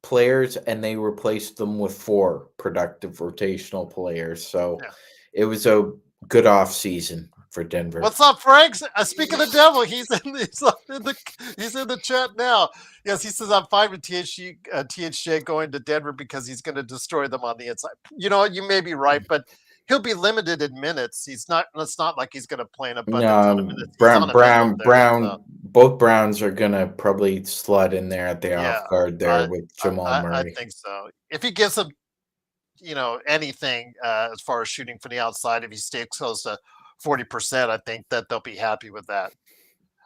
players and they replaced them with 4 productive rotational players. So it was a good offseason for Denver. What's up, Frank? Speaking of the devil, he's in the chat now. Yes, he says I'm fine with THJ going to Denver because he's going to destroy them on the inside. You know, you may be right, but he'll be limited in minutes. It's not like he's going to play in a ton of minutes. Brown. Both Browns are going to probably slot in there at the off guard there with Jamal Murray. I think so. If he gives them, anything as far as shooting from the outside, if he stays close to 40%, I think that they'll be happy with that.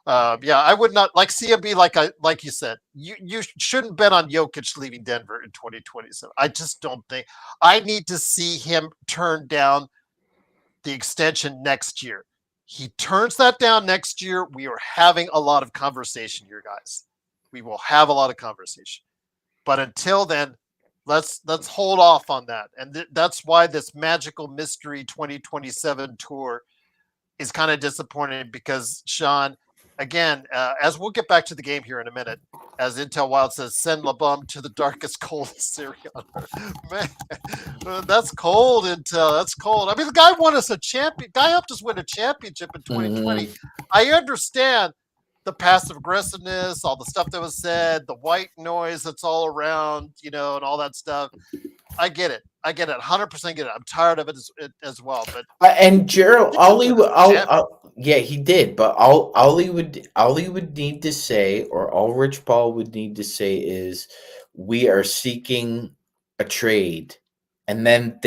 I would not like CMB. Like you said, you shouldn't bet on Jokic leaving Denver in 2027. I just don't think. I need to see him turn down the extension next year. He turns that down next year. We are having a lot of conversation here, guys. We will have a lot of conversation. But until then, let's hold off on that. And that's why this Magical Mystery 2027 tour is kind of disappointing because, Sean, again, as we'll get back to the game here in a minute, as Intel Wild says, send LeBum to the darkest, coldest Syria on earth. Man, that's cold, Intel. That's cold. I mean, the guy won us a champion. Guy helped us win a championship in 2020. Mhm. I understand the passive aggressiveness, all the stuff that was said, the white noise that's all around, and all that stuff. I get it. I get it. 100% get it. I'm tired of it as well. But And Gerald, he did win us a champion. yeah, he did. But all he would need to say, or all Rich Paul would need to say, is, "We are seeking a trade," and then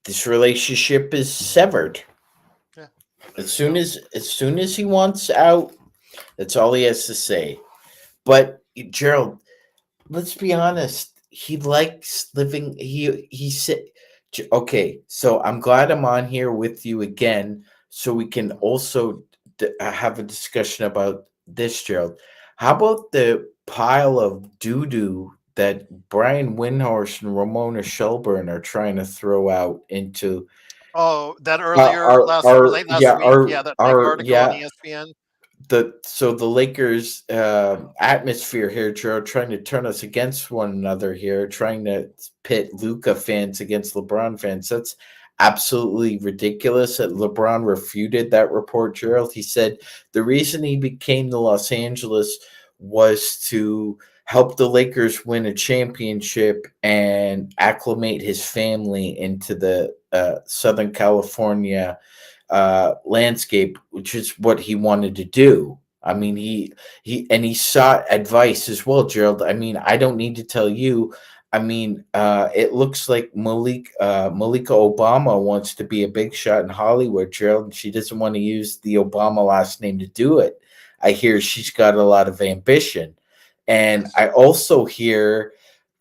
this relationship is severed. Yeah. There As you go. soon as he wants out, that's all he has to say. But Gerald, let's be honest. He likes living. He said, "Okay, so I'm glad I'm on here with you again, so we can also have a discussion about this, Gerald. How about the pile of doo doo that Brian Windhorst and Ramona Shelburne are trying to throw out into Oh, that earlier our late last week, yeah, that big article on yeah, ESPN. the Lakers atmosphere here, Joe, trying to turn us against one another here, trying to pit Luca fans against LeBron fans. That's absolutely ridiculous. That LeBron refuted that report, Gerald. He said the reason he became the Los Angeles was to help the Lakers win a championship and acclimate his family into the Southern California landscape, which is what he wanted to do. I mean, he sought advice as well, Gerald. I mean, I don't need to tell you. I mean, it looks like Malika Obama wants to be a big shot in Hollywood, Gerald, and she doesn't want to use the Obama last name to do it. I hear she's got a lot of ambition. And Yes. I also hear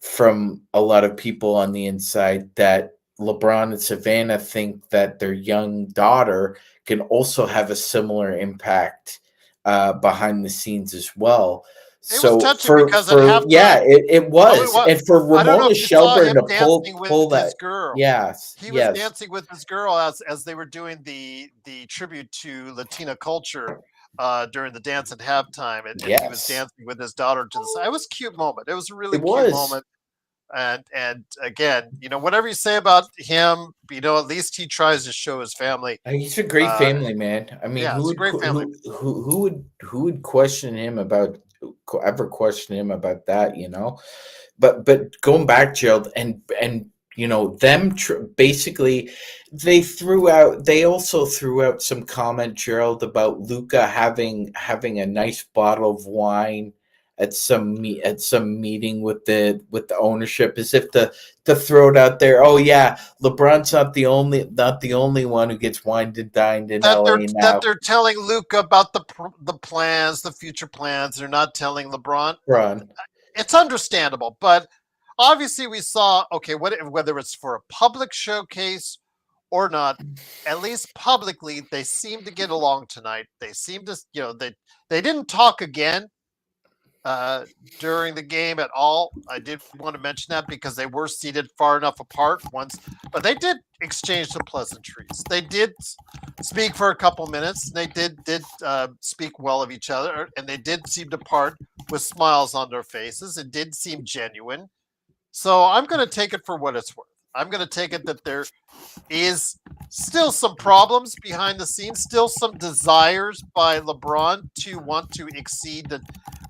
from a lot of people on the inside that LeBron and Savannah think that their young daughter can also have a similar impact behind the scenes as well. It was So touching because at yeah, halftime, it oh, was, and for I don't know Ramona if you saw Shelburne him to dancing with pull his that, girl. yes, He was yes, dancing with his girl as they were doing the tribute to Latina culture during the dance at halftime, and he was yes, dancing with his daughter to the side. It was a cute moment. It was a really it cute was. moment. And again, whatever you say about him, at least he tries to show his family. He's a great Uh, family man. I mean, yeah, it's a great family. who would question him about ever question him about that? But going back, Gerald, and them basically they also threw out some comment, Gerald, about Luca having a nice bottle of wine at some meeting with the ownership, as if to throw it out there. Oh yeah, LeBron's not the only one who gets wined and dined in That they're LA that now. they're telling Luca about the plans, the future plans. They're not telling LeBron. Ron. It's understandable, but obviously we saw, okay, whether it's for a public showcase or not, at least publicly they seem to get along tonight. They seem to, they didn't talk again uh, during the game at all. I did want to mention that because they were seated far enough apart once, but they did exchange some pleasantries. They did speak for a couple minutes. They did speak well of each other, and they did seem to part with smiles on their faces. It did seem genuine. So I'm going to take it for what it's worth. I'm going to take it that there is still some problems behind the scenes, still some desires by LeBron to want to exceed the,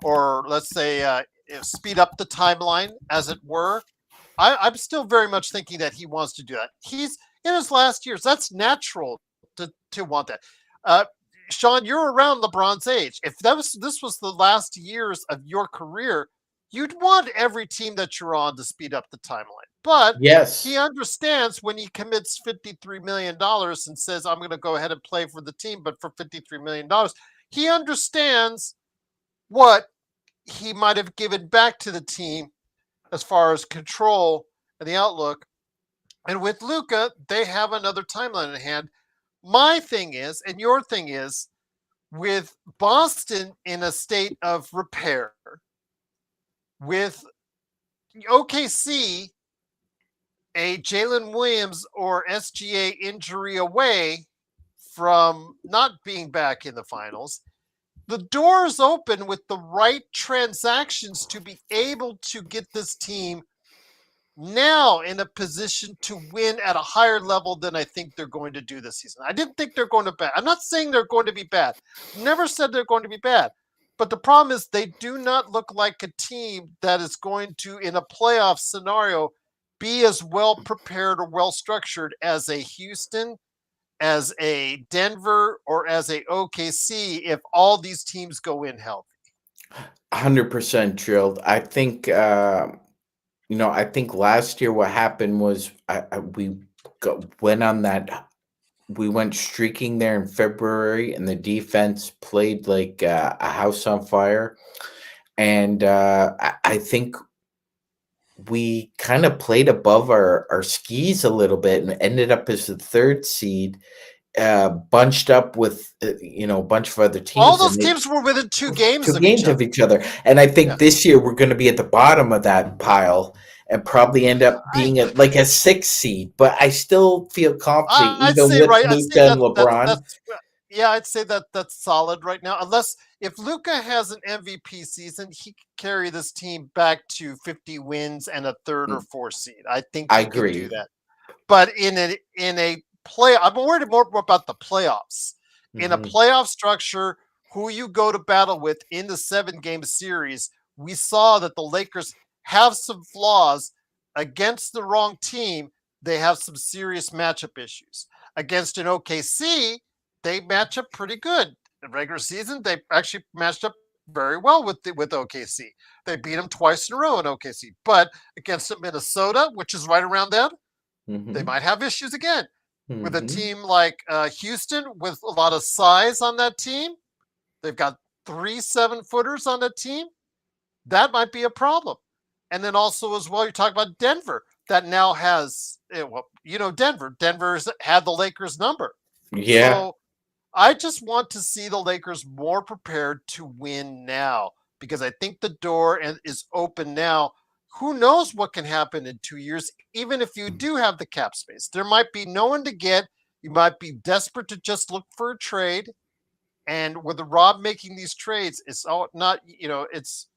or let's say, speed up the timeline, as it were. I'm still very much thinking that he wants to do that. He's in his last years. That's natural to want that. Uh, Sean, you're around LeBron's age. If this was the last years of your career, you'd want every team that you're on to speed up the timeline. But he Yes. understands when he commits $53 million and says, I'm going to go ahead and play for the team, but for $53 million, he understands what he might have given back to the team as far as control and the outlook. And with Luca, they have another timeline in hand. My thing is, and your thing is, with Boston in a state of repair, with OKC a Jalen Williams or SGA injury away from not being back in the finals, the door is open with the right transactions to be able to get this team now in a position to win at a higher level than I think they're going to do this season. I didn't think they're going to bad. I'm not saying they're going to be bad. Never said they're going to be bad. But the problem is they do not look like a team that is going to, in a playoff scenario, be as well prepared or well structured as a Houston, as a Denver, or as a OKC if all these teams go in healthy. 100% drilled. I think I think last year what happened was went on that. We went streaking there in February, and the defense played like a house on fire. And I think we kind of played above our skis a little bit and ended up as the third seed, bunched up with a bunch of other teams. All those teams were within 2 games of each other. And I think this year we're going to be at the bottom of that pile and probably end up being like a 6th seed. But I still feel confident, even with Luka and LeBron. I'd say that's solid right now. Unless if Luka has an MVP season, he can carry this team back to 50 wins and a 3rd or 4th seed. I think he can do that. But in a play, I'm worried more about the playoffs. In a playoff structure, who you go to battle with in the 7-game series, we saw that the Lakers have some flaws. Against the wrong team, they have some serious matchup issues. Against an OKC, they match up pretty good. In the regular season, they actually matched up very well with OKC. They beat them twice in a row in OKC. But against Minnesota, which is right around them, they might have issues again. With a team like Houston, with a lot of size on that team, they've got 3 7-footers on that team. That might be a problem. And then also as well, you're talking about Denver that now has, Denver's had the Lakers number. Yeah. So I just want to see the Lakers more prepared to win now because I think the door is open now. Who knows what can happen in 2 years, even if you do have the cap space. There might be no one to get. You might be desperate to just look for a trade. And with the Rob making these trades, it's all not, it's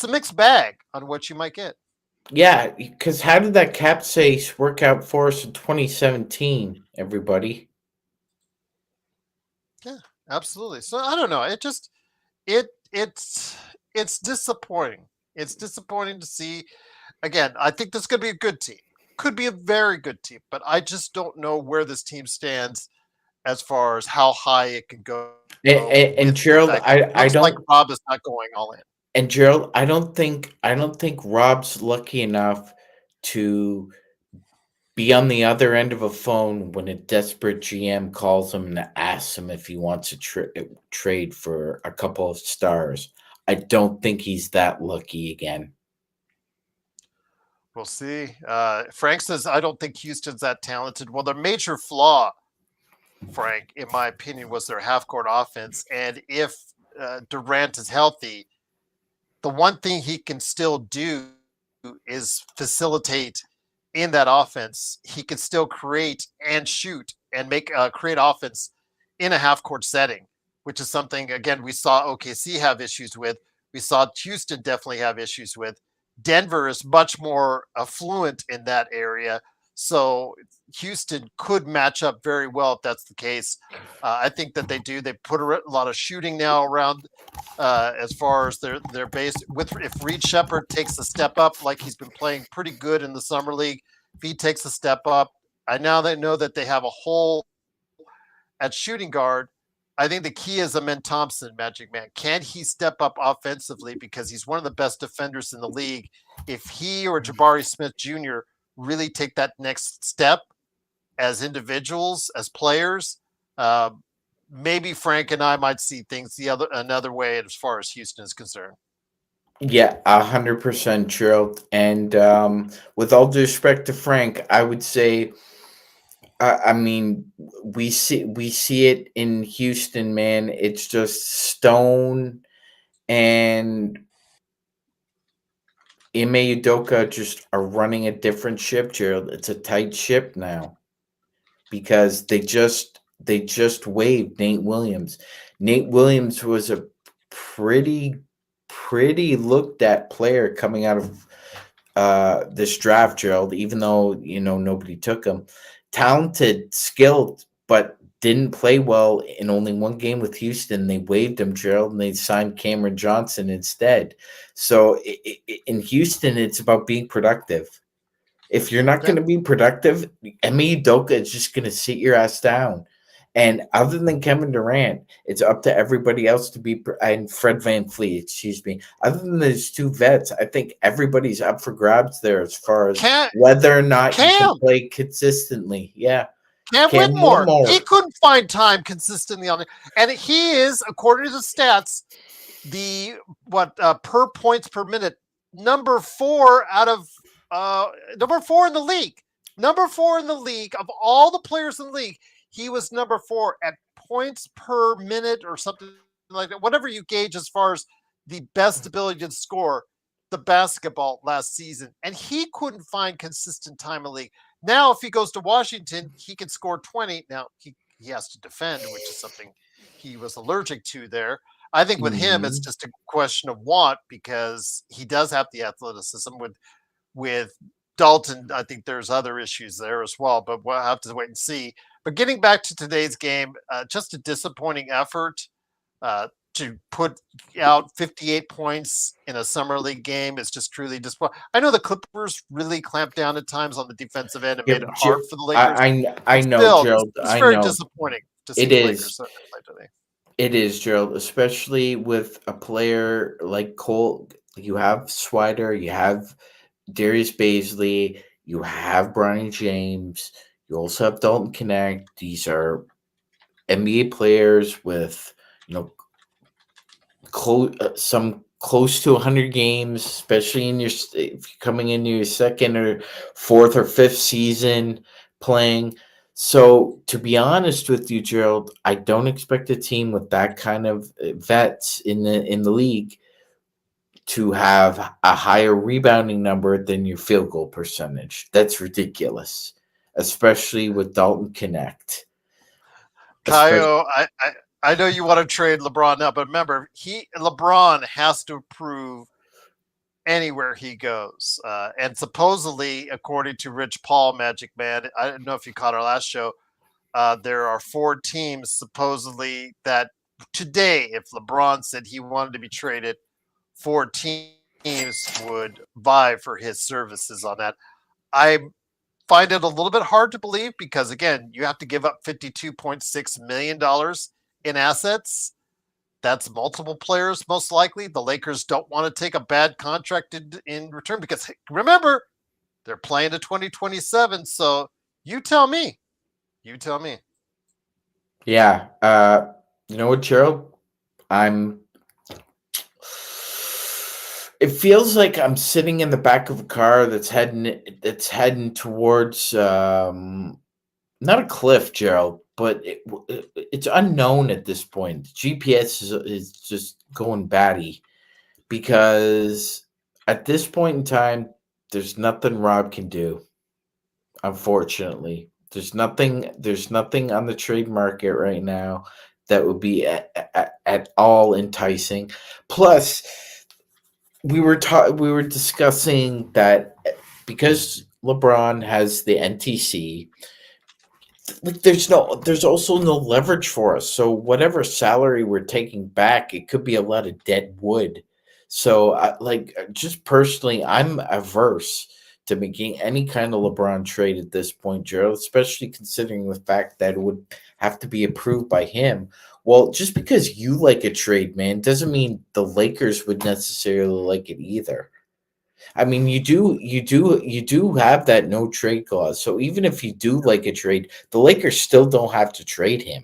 a mixed bag on what you might get. Yeah, because how did that cap space work out for us in 2017, everybody? Yeah, absolutely. So I don't know. It just it's disappointing. It's disappointing to see. Again, I think this could be a good team. Could be a very good team, but I just don't know where this team stands as far as how high it can go. And Gerald, I don't like Rob is not going all in. And Gerald, I don't think Rob's lucky enough to be on the other end of a phone when a desperate GM calls him and asks him if he wants to trade for a couple of stars. I don't think he's that lucky again. We'll see. Frank says, I don't think Houston's that talented. Well, their major flaw, Frank, in my opinion, was their half-court offense. And if Durant is healthy, the one thing he can still do is facilitate in that offense. He can still create and shoot and create offense in a half-court setting, which is something, again, we saw OKC have issues with. We saw Houston definitely have issues with. Denver is much more affluent in that area. So Houston could match up very well if that's the case. I think that they do. They put a lot of shooting now around as far as their base. If Reed Shepherd takes a step up, like he's been playing pretty good in the summer league, if he takes a step up, now they know that they have a hole at shooting guard. I think the key is Amen Thompson, MagicMan. Can he step up offensively because he's one of the best defenders in the league? If he or Jabari Smith Jr. really take that next step as individuals, as players, maybe Frank and I might see things another way as far as Houston is concerned. Yeah, 100% Gerald. And with all due respect to Frank, I would say, I mean, we see it in Houston, man. It's just Stone and Ime Udoka just are running a different ship, Gerald. It's a tight ship now because they just waived Nate Williams. Nate Williams was a pretty looked at player coming out of this draft, Gerald, even though nobody took him. Talented, skilled, but didn't play well in only one game with Houston. They waived him, Gerald, and they signed Cameron Johnson instead. So in Houston, it's about being productive. If you're not Yeah. going to be productive, Emi Udoka is just going to sit your ass down. And other than Kevin Durant, it's up to everybody else to be, and Fred Van Fleet, excuse me. Other than those two vets, I think everybody's up for grabs there as far as whether or not you can play consistently. Yeah. Cam Whitmore, he couldn't find time consistently on it. And he is, according to the stats, the per points per minute, number 4 in the league. Number 4 in the league of all the players in the league. He was number 4 at points per minute or something like that. Whatever you gauge as far as the best ability to score the basketball last season. And he couldn't find consistent time in the league. Now, if he goes to Washington, he can score 20. Now, he has to defend, which is something he was allergic to there. I think with him, it's just a question of want because he does have the athleticism. With Dalton, I think there's other issues there as well, but we'll have to wait and see. But getting back to today's game, just a disappointing effort to put out 58 points in a summer league game is just truly disappointing. I know the Clippers really clamped down at times on the defensive end and made it hard for the Lakers. I know, still, Gerald. it's very disappointing to see the Lakers play today. It is, Gerald, especially with a player like Cole. You have Swider, you have Darius Baisley, you have Bronny James, you also have Dalton Knecht. These are NBA players with some close to 100 games, especially if you're coming into your second or fourth or fifth season playing. So, to be honest with you, Gerald, I don't expect a team with that kind of vets in the league to have a higher rebounding number than your field goal percentage. That's ridiculous, especially with Dalton Knecht. Kyle, I know you want to trade LeBron now, but remember, LeBron has to prove anywhere he goes. And supposedly, according to Rich Paul, MagicMan, I don't know if you caught our last show, there are 4 teams supposedly that today, if LeBron said he wanted to be traded, 4 teams would vie for his services on that. I find it a little bit hard to believe because, again, you have to give up $52.6 million in assets. That's multiple players, most likely. The Lakers don't want to take a bad contract in return because, remember, they're playing to 2027. So you tell me. You tell me. Yeah. You know what, Gerald? It feels like I'm sitting in the back of a car that's heading towards not a cliff, Gerald, but it's unknown at this point. GPS is just going batty because at this point in time, there's nothing Rob can do. Unfortunately, there's nothing on the trade market right now that would be at all enticing. Plus, we were discussing that because LeBron has the NTC, like there's also no leverage for us. So whatever salary we're taking back, it could be a lot of dead wood. So just personally, I'm averse to making any kind of LeBron trade at this point, Gerald, especially considering the fact that it would have to be approved by him. Well, just because you like a trade, man, doesn't mean the Lakers would necessarily like it either. I mean, you do have that no trade clause. So even if you do like a trade, the Lakers still don't have to trade him.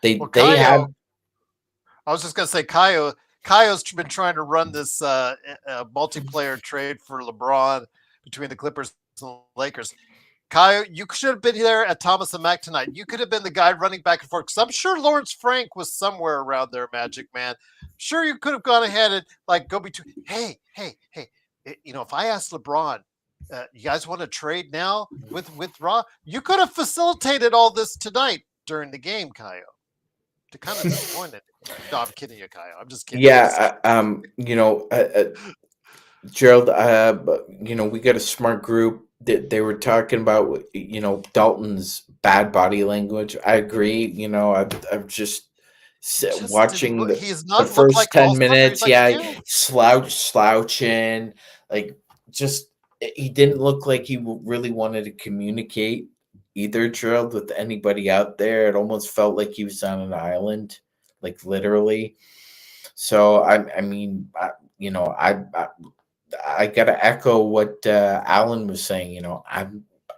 They have. I was just gonna say, Kaio's been trying to run this multiplayer trade for LeBron between the Clippers and the Lakers. Kaio, you should have been there at Thomas and Mack tonight. You could have been the guy running back and forth. Because I'm sure Lawrence Frank was somewhere around there, MagicMan. Sure, you could have gone ahead and go between. Hey. If I asked LeBron, you guys want to trade now with Raw? You could have facilitated all this tonight during the game, Kaio. kind of disappointed. No, I'm kidding you, Kyle. I'm just kidding. I'm just Yeah, Gerald, we got a smart group that they were talking about, Dalton's bad body language. I agree. I'm just just didn't watching look. the He's not looked first like all 10 summer. He's minutes. like Yeah, you. slouching, like just he didn't look like he really wanted to communicate either, Gerald, with anybody out there. It almost felt like he was on an island, like literally. So I mean, I gotta echo what Alan was saying.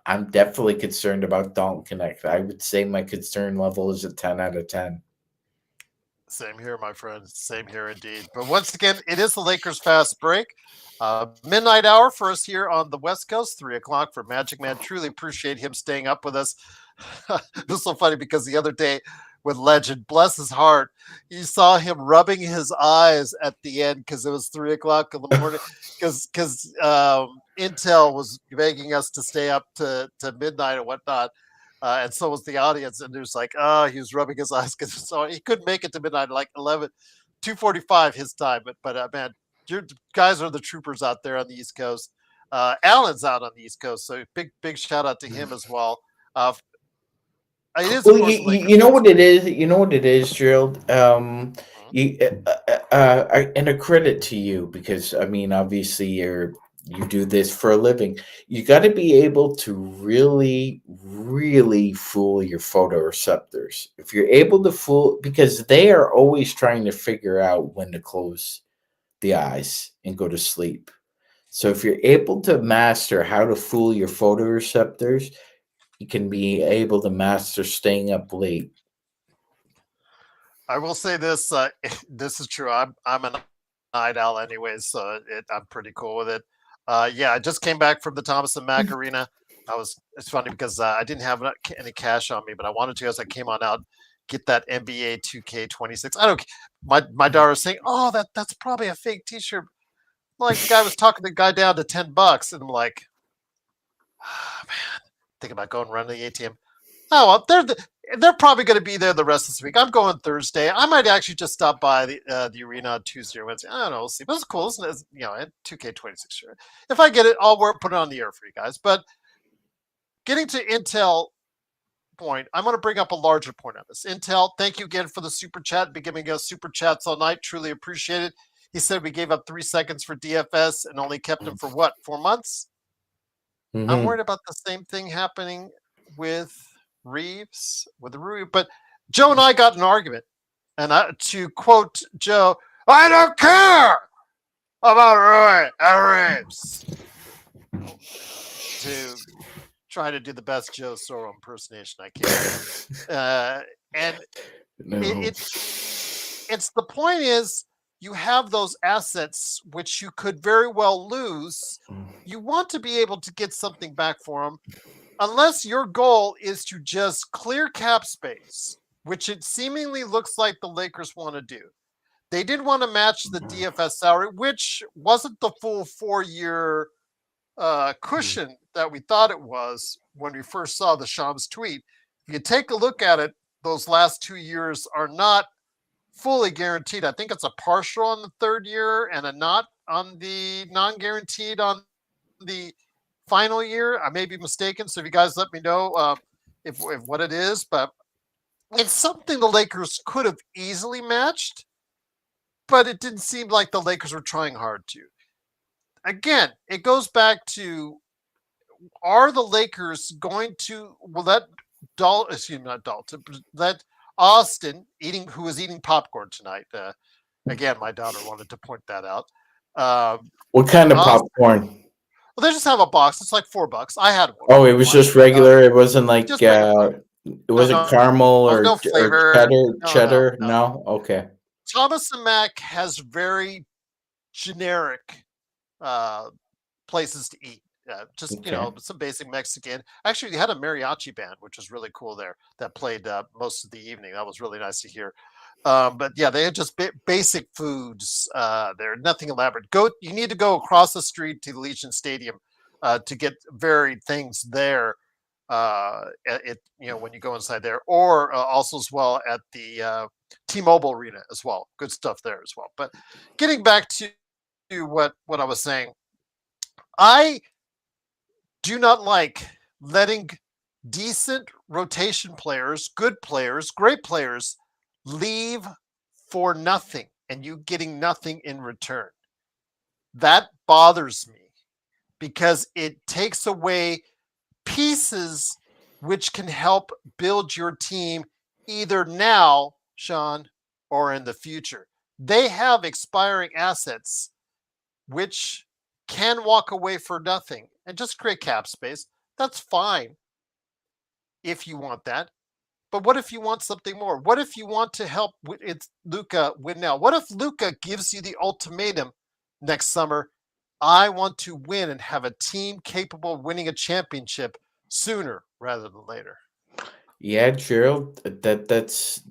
I'm definitely concerned about Dalton Knecht. I would say my concern level is a 10 out of 10. Same here, my friend. Same here indeed. But once again, it is the Lakers fast break. Midnight hour for us here on the West Coast, 3 o'clock for Magic Man. Truly appreciate him staying up with us. It was so funny because the other day with Legend, bless his heart, you saw him rubbing his eyes at the end because it was 3 o'clock in the morning. Because Intel was begging us to stay up to midnight and whatnot. And so was the audience, and there's like, he was rubbing his eyes because so he couldn't make it to midnight, like 2:45 his time. But man, your guys are the troopers out there on the East Coast. Alan's out on the East Coast, so big shout out to him as well. Uh, it is, of Well, course, the Lakers you know fast what it break. is. You know what it is, Gerald. Mhm. And a credit to you because I mean, obviously, you do this for a living. You got to be able to really, really fool your photoreceptors. If you're able to fool, because they are always trying to figure out when to close the eyes and go to sleep. So if you're able to master how to fool your photoreceptors, you can be able to master staying up late. I will say this: this is true. I'm a night owl, anyways, so I'm pretty cool with it. Yeah, I just came back from the Thomas and Mack Arena. It's funny because I didn't have any cash on me, but I wanted to as I came on out get that NBA 2K26. I don't. My daughter was saying, "Oh, that's probably a fake T-shirt." Like the guy was talking the guy down to $10, and I'm like, oh, man, thinking about going run to the ATM. Oh, well, they're probably going to be there the rest of this week. I'm going Thursday. I might actually just stop by the arena on Tuesday or Wednesday. I don't know. We'll see. But it's cool, isn't it? At 2K26 shirt. If I get it, I'll put it on the air for you guys. But getting to Intel point, I'm going to bring up a larger point on this. Intel, thank you again for the super chat. Been giving us super chats all night. Truly appreciate it. He said we gave up 3 seconds for DFS and only kept him for what, 4 months? I'm Mm-hmm. worried about the same thing happening with Reeves, with Rui. But Joe and I got an argument. And to quote Joe, I don't care about Rui and Reeves. To try to do the best Joe Soro impersonation I can. And No. it it's the point is you have those assets which you could very well lose. You want to be able to get something back for them unless your goal is to just clear cap space, which it seemingly looks like the Lakers want to do. They did want to match the DFS salary, which wasn't the full 4 year cushion that we thought it was when we first saw the Shams tweet. If you take a look at it, those last 2 years are not fully guaranteed. I think it's a partial on the third year and a not on the non-guaranteed on the final year. I may be mistaken, so if you guys let me know if what it is, but it's something the Lakers could have easily matched, but it didn't seem like the Lakers were trying hard to. Again, it goes back to: are the Lakers going to let excuse me, not Dalton, but let Austin who was eating popcorn tonight? Again, my daughter wanted to point that out. What kind of Austin, popcorn? well, they just have a box. It's like $4. I had one Oh, for it a was while. just regular. It wasn't like Just regular pop. it No, wasn't caramel no or flavor. No, no, cheddar. no. No, okay. Thomas and Mack has very generic uh, places to eat. Just Okay. some basic Mexican. Actually, they had a mariachi band, which was really cool there. That played most of the evening. That was really nice to hear. But yeah, they had just basic foods there. Nothing elaborate. You need to go across the street to the Legion Stadium to get varied things there. When you go inside there, or also as well at the T-Mobile Arena as well. Good stuff there as well. But getting back to what I was saying, I do not like letting decent rotation players, good players, great players leave for nothing and you getting nothing in return. That bothers me because it takes away pieces which can help build your team either now, Sean, or in the future. They have expiring assets which can walk away for nothing and just create cap space. That's fine if you want that. But what if you want something more? What if you want to help it's Luka win now? What if Luka gives you the ultimatum next summer? I want to win and have a team capable of winning a championship sooner rather than later. Yeah, Gerald, that's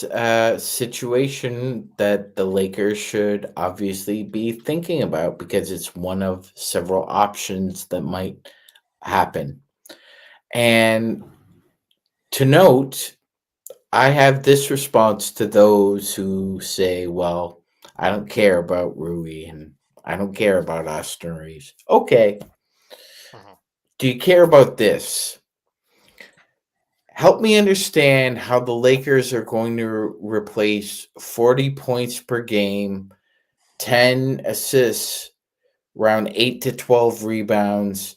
a situation that the Lakers should obviously be thinking about because it's one of several options that might happen. And to note, I have this response to those who say, well, I don't care about Rui and I don't care about Austin Reeves. Okay. Mhm. Do you care about this? Help me understand how the Lakers are going to replace 40 points per game, 10 assists, around 8 to 12 rebounds,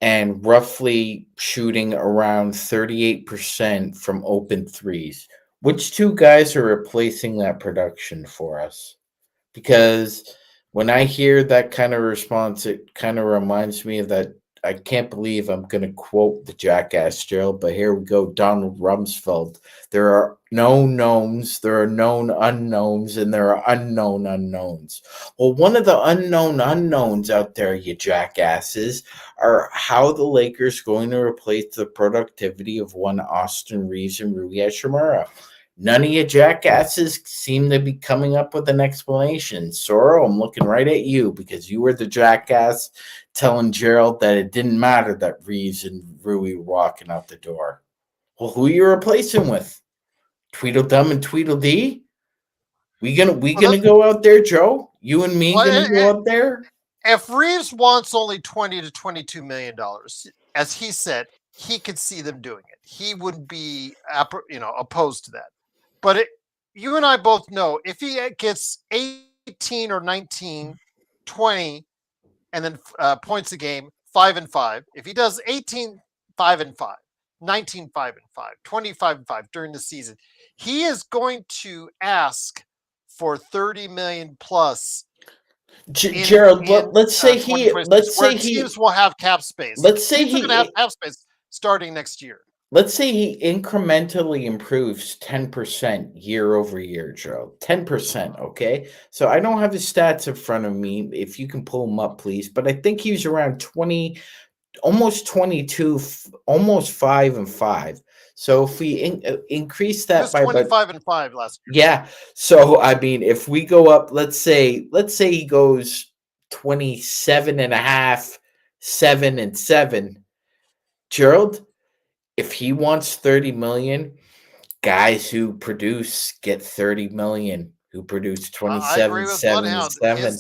and roughly shooting around 38% from open threes. Which two guys are replacing that production for us? Because when I hear that kind of response, it kind of reminds me of that. I can't believe I'm going to quote the jackass Gerald, but here we go. Donald Rumsfeld. There are known knowns, there are known unknowns, and there are unknown unknowns. Well, one of the unknown unknowns out there, you jackasses, are how the Lakers going to replace the productivity of one Austin Reeves and Rui Hachimura. None of you jackasses seem to be coming up with an explanation. Soro, I'm looking right at you because you were the jackass telling Gerald that it didn't matter that Reeves and Rui were walking out the door. Well, who are you replacing with? Tweedledum and Tweedledee? We gonna go out there, Joe? You and me Well, gonna go out there? if Reeves wants only $20 to $22 million, as he said, he could see them doing it. He wouldn't be, opposed to that. But you and I both know if he gets 18 or 19, 20, and then points a game, 5-5. If he does 18, 5-5, 19, 5-5, 25-5 during the season, he is going to ask for 30 million plus Gerald, let's say he 2026, where teams will have cap space. let's say Teams are going to have he cap space starting next year. let's say he incrementally improves 10% year over year, Gerald. 10%, okay? So I don't have his stats in front of me. If you can pull them up, please. But I think he's around 20, almost 22, almost 5-5. So if we increase He that was by about 25-5 last year. yeah. So I mean, if we go up, let's say he goes 27 and a half, 7-7. Gerald, if he wants 30 million, guys who produce get 30 million, who produce I 27, agree with 7 and Bloodhound. 7.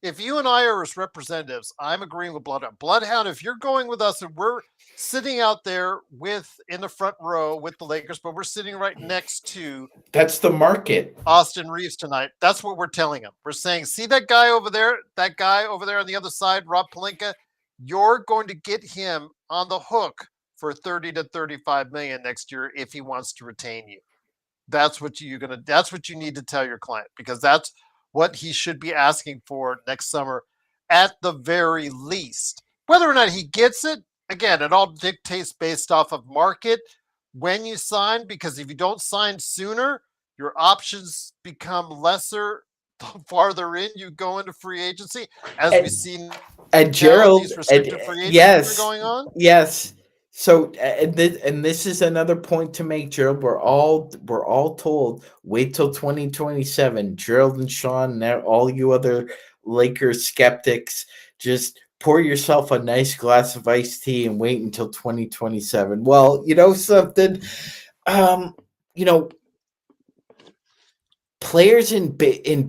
If you and I are as representatives, I'm agreeing with Bloodhound. Bloodhound, if you're going with us and we're sitting out there in the front row with the Lakers, but we're sitting right next to That's the market. Austin Reeves tonight, that's what we're telling him. We're saying, see that guy over there on the other side, Rob Pelinka, you're going to get him on the hook for 30 to 35 million next year if he wants to retain you. That's what you need to tell your client, because that's what he should be asking for next summer at the very least. Whether or not he gets it, again, it all dictates based off of market when you sign, because if you don't sign sooner, your options become lesser the farther in you go into free agency, as we And, see and now Gerald, these restricted free agencies are yes, going on. yes. So, and this is another point to make, Gerald. We're all told wait till 2027. Gerald and Sean, and all you other Lakers skeptics, just pour yourself a nice glass of iced tea and wait until 2027. Well, you know something. Um, you know, players in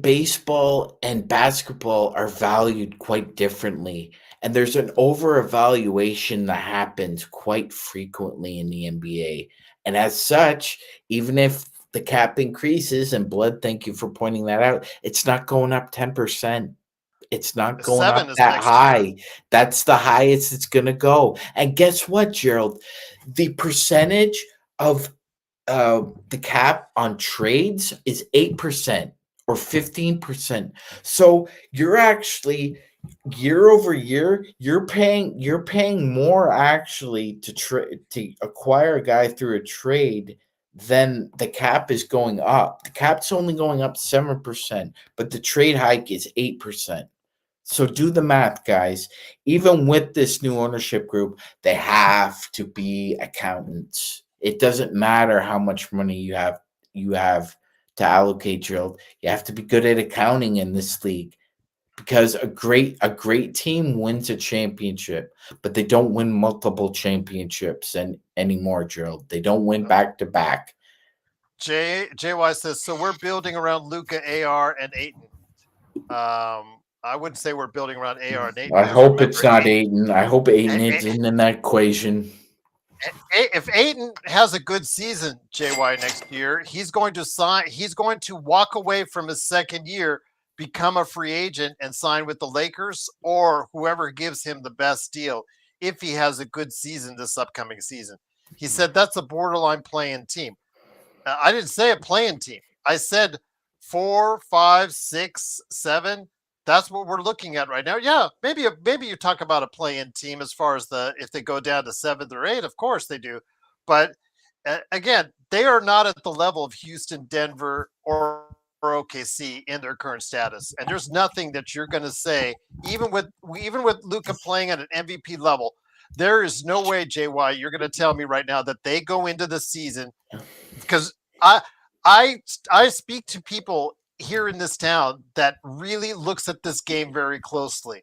baseball and basketball are valued quite differently, and there's an over evaluation that happens quite frequently in the NBA. And as such, even if the cap increases, and Blood, thank you for pointing that out, it's not going up 10%. It's not going Seven up is that next year. high. That's the highest it's going to go. And guess what, Gerald? The percentage of the cap on trades is 8% or 15%. So you're actually year over year, you're paying more actually to acquire a guy through a trade than the cap is going up. The cap's only going up 7%, but the trade hike is 8%. So do the math, guys. Even with this new ownership group, they have to be accountants. It doesn't matter how much money you have to allocate, Gerald. You have to be good at accounting in this league because a great team wins a championship, but they don't win multiple championships anymore, Gerald. They don't win back to back. JY says, so we're building around Luca, AR, and Aiton. I wouldn't say we're building around AR and Aiton I because hope it's remember, not Aiden. I hope Aiden A- is in that equation. if Aiton has a good season, JY next year, he's going to sign. He's going to walk away from his second year, become a free agent, and sign with the Lakers or whoever gives him the best deal. If he has a good season this upcoming season, he said that's a borderline playing team. I didn't say a playing team. I said 4, 5, 6, 7. That's what we're looking at right now. Yeah, maybe you talk about a play-in team as far as if they go down to 7th or 8. Of course they do, but again, they are not at the level of Houston, Denver, or OKC in their current status. And there's nothing that you're going to say, even with Luca playing at an MVP level. There is no way, JY, you're going to tell me right now that they go into the season because I I speak to people here in this town that really looks at this game very closely.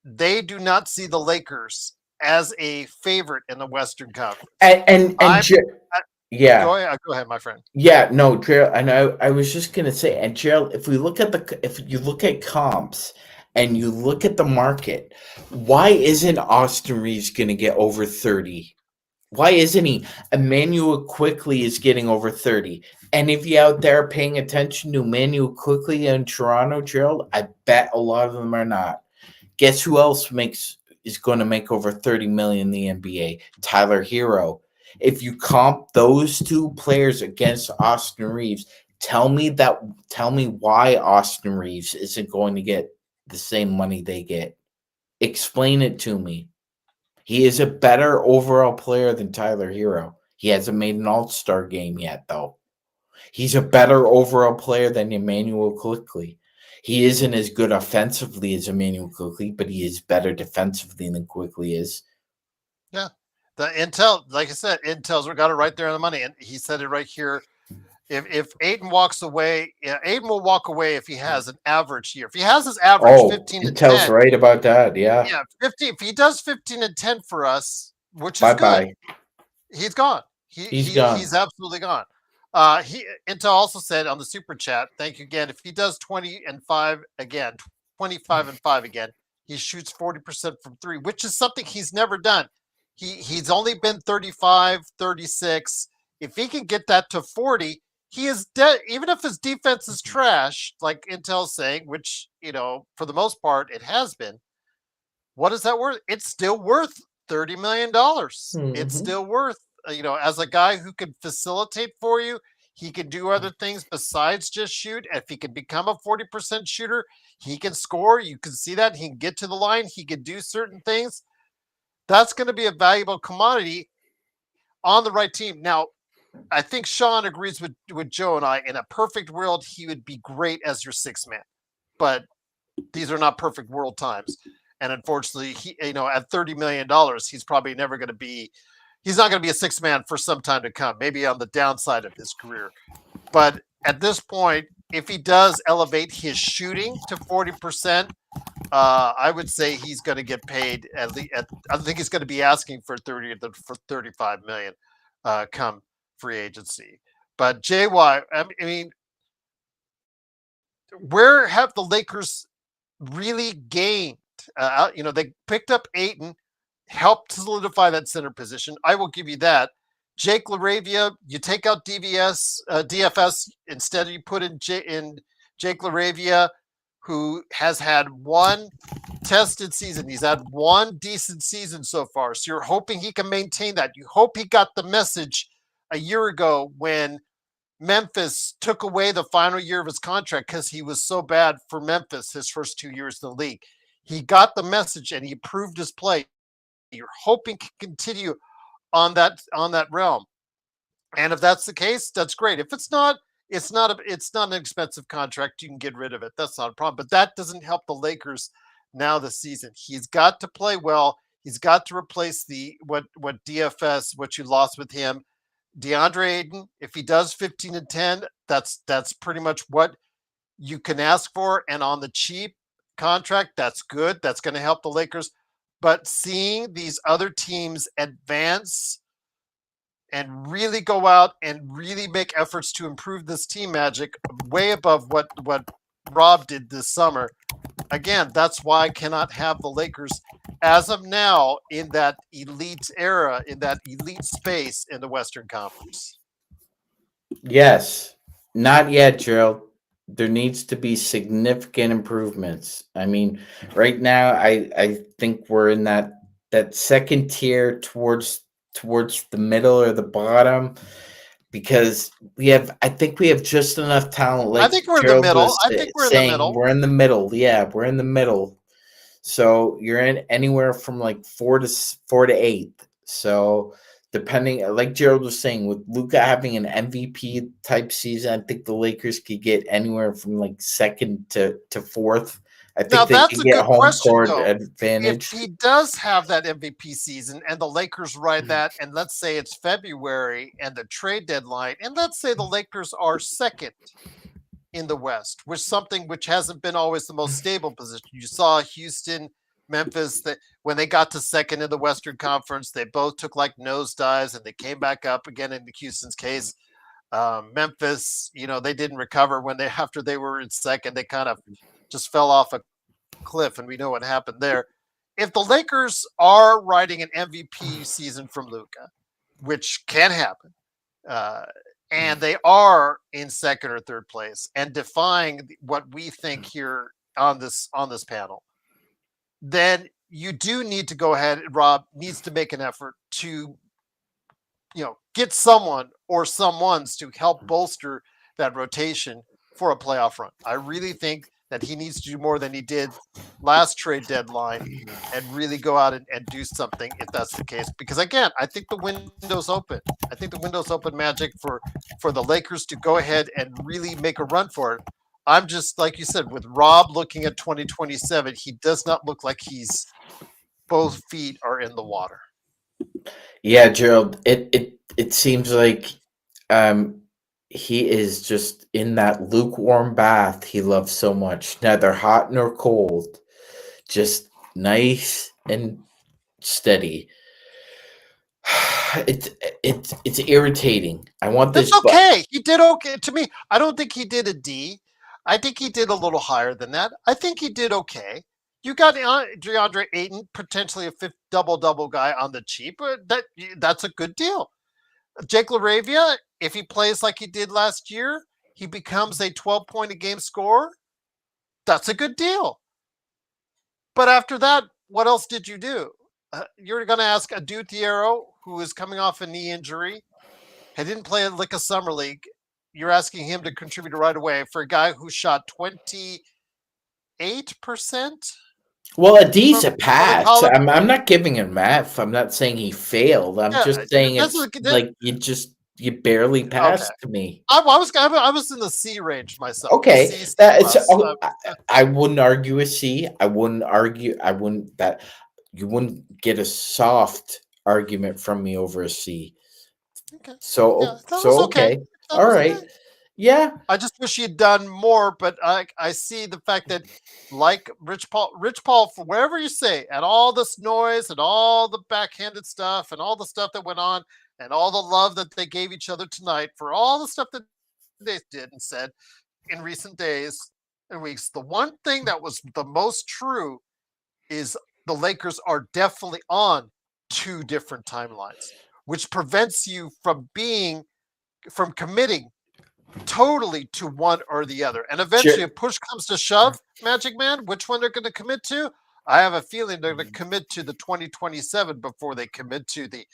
They do not see the Lakers as a favorite in the Western Conference. And I'm I, yeah. go ahead, my friend. Yeah, no, Gerald, and I was just gonna say, and Gerald, if you look at comps and you look at the market, why isn't Austin Reeves gonna get over 30? Why isn't he? Emmanuel Quickly is getting over 30. And if you out there paying attention to Emmanuel Quickly in Toronto, Gerald, I bet a lot of them are not. Guess who else is going to make over 30 million in the NBA? Tyler Hero. If you comp those two players against Austin Reeves, tell me why Austin Reeves isn't going to get the same money they get. Explain it to me. He is a better overall player than Tyler Hero. He hasn't made an all-star game yet, though. He's a better overall player than Emmanuel Quickly. He isn't as good offensively as Emmanuel Quickly, but he is better defensively than Quickly is. Yeah. The Intel, like I said, Intel's got it right there on the money. And he said it right here. If Aiden walks away, yeah, Aiden will walk away if he has an average year. If he has his average Oh, 15 and Intel's 10, right about that. Yeah. yeah, 15. If he does 15 and 10 for us, which is Bye good, bye. he's gone. He's gone. He's absolutely gone. He Intel also said on the super chat, thank you again. If he does 20 and 5 again, 25 and 5 again, he shoots 40% from 3, which is something he's never done. He's only been 35, 36. If he can get that to 40, he is dead. Even if his defense is trash, like Intel's saying, which, for the most part it has been, what is that worth? It's still worth $30 million. It's Mm-hmm. still worth, as a guy who can facilitate for you, he can do other things besides just shoot. If he can become a 40% shooter, he can score. You can see that. He can get to the line. He can do certain things. That's going to be a valuable commodity on the right team. Now, I think Sean agrees with Joe and I. In a perfect world, he would be great as your sixth man. But these are not perfect world times. And unfortunately, at $30 million, he's probably never going to be, he's not going to be a six man for some time to come, maybe on the downside of his career. But at this point, if he does elevate his shooting to 40%, I would say he's going to get paid at least. I think he's going to be asking for 30 for 35 million come free agency. But JY, I mean, where have the Lakers really gained? They picked up Aiton, helped solidify that center position. I will give you that. Jake LaRavia, you take out DFS instead. You put in Jake LaRavia, who has had one tested season. He's had one decent season so far. So you're hoping he can maintain that. You hope he got the message a year ago when Memphis took away the final year of his contract because he was so bad for Memphis his first 2 years in the league. He got the message and he improved his play. You're hoping to continue on that realm. And if that's the case, that's great. If it's not, it's not an expensive contract. You can get rid of it. That's not a problem. But that doesn't help the Lakers now this season. He's got to play well. He's got to replace what DFS, what you lost with him. DeAndre Ayton, if he does 15 and 10, that's pretty much what you can ask for. And on the cheap contract, that's good. That's going to help the Lakers. But seeing these other teams advance and really go out and really make efforts to improve this team, Magic, way above what Rob did this summer. Again, that's why I cannot have the Lakers as of now in that elite era, in that elite space in the Western Conference. Yes, not yet, Gerald. There needs to be significant improvements. I mean, right now, I think we're in that second tier towards the middle or the bottom, because I think we have just enough talent. Like I think we're in the Gerald middle. was I think we're in the saying, middle. we're in the middle. Yeah, we're in the middle. So you're in anywhere from like 4 to 8. So depending, like Gerald was saying, with Luka having an MVP type season, I think the Lakers could get anywhere from like second to fourth. I Now think they that's could a get good home question, court though. If advantage. he does have that MVP season and the Lakers ride that, and let's say it's February and the trade deadline, and let's say the Lakers are second in the West, which hasn't been always the most stable position. You saw Houston, Memphis, that when they got to second in the Western Conference, they both took like nosedives and they came back up again in Houston's case. Memphis, they didn't recover after they were in second. They kind of just fell off a cliff, and we know what happened there. If the Lakers are riding an MVP season from Luka, which can happen, uh, and they are in second or third place and defying what we think here on this panel, then you do need to go ahead. Rob needs to make an effort to get someone or someones to help bolster that rotation for a playoff run. I really think that he needs to do more than he did last trade deadline and really go out and do something if that's the case. Because again, I think the window's open. I think the window's open, Magic, for the Lakers to go ahead and really make a run for it. I'm just, like you said, with Rob looking at 2027, he does not look like both feet are in the water. Yeah, Gerald, it seems like he is just in that lukewarm bath he loves so much, neither hot nor cold, just nice and steady. It's irritating. I want That's this, but okay. He did okay. To me, I don't think he did a D. I think he did a little higher than that. I think he did okay. You got DeAndre Ayton, potentially a fifth double guy on the cheap. That's a good deal. Jake LaRavia, if he plays like he did last year, he becomes a 12-point a game scorer. That's a good deal. But after that, what else did you do? You're going to ask a Thiero, who is coming off a knee injury, he didn't play in like a summer league. You're asking him to contribute right away for a guy who shot 28%. well, a D's a From pass. college. I'm not giving him F. I'm not saying he failed. I'm Yeah, just saying that's it's like you barely okay. passed to me. I was in the C range myself. Okay, C that it's. plus. I wouldn't argue a C. I wouldn't argue. I wouldn't that you wouldn't get a soft argument from me over a C. Okay. So Yeah, that was okay. okay, That all was right, okay. yeah. I just wish he had done more, but I see the fact that, like Rich Paul, for wherever you say, and all this noise and all the backhanded stuff and all the stuff that went on, and all the love that they gave each other tonight for all the stuff that they did and said in recent days and weeks, the one thing that was the most true is the Lakers are definitely on two different timelines, which prevents you from committing totally to one or the other. And eventually, if push comes to shove, Magic Man, which one they're going to commit to? I have a feeling they're going to commit to the 2027 before they commit to the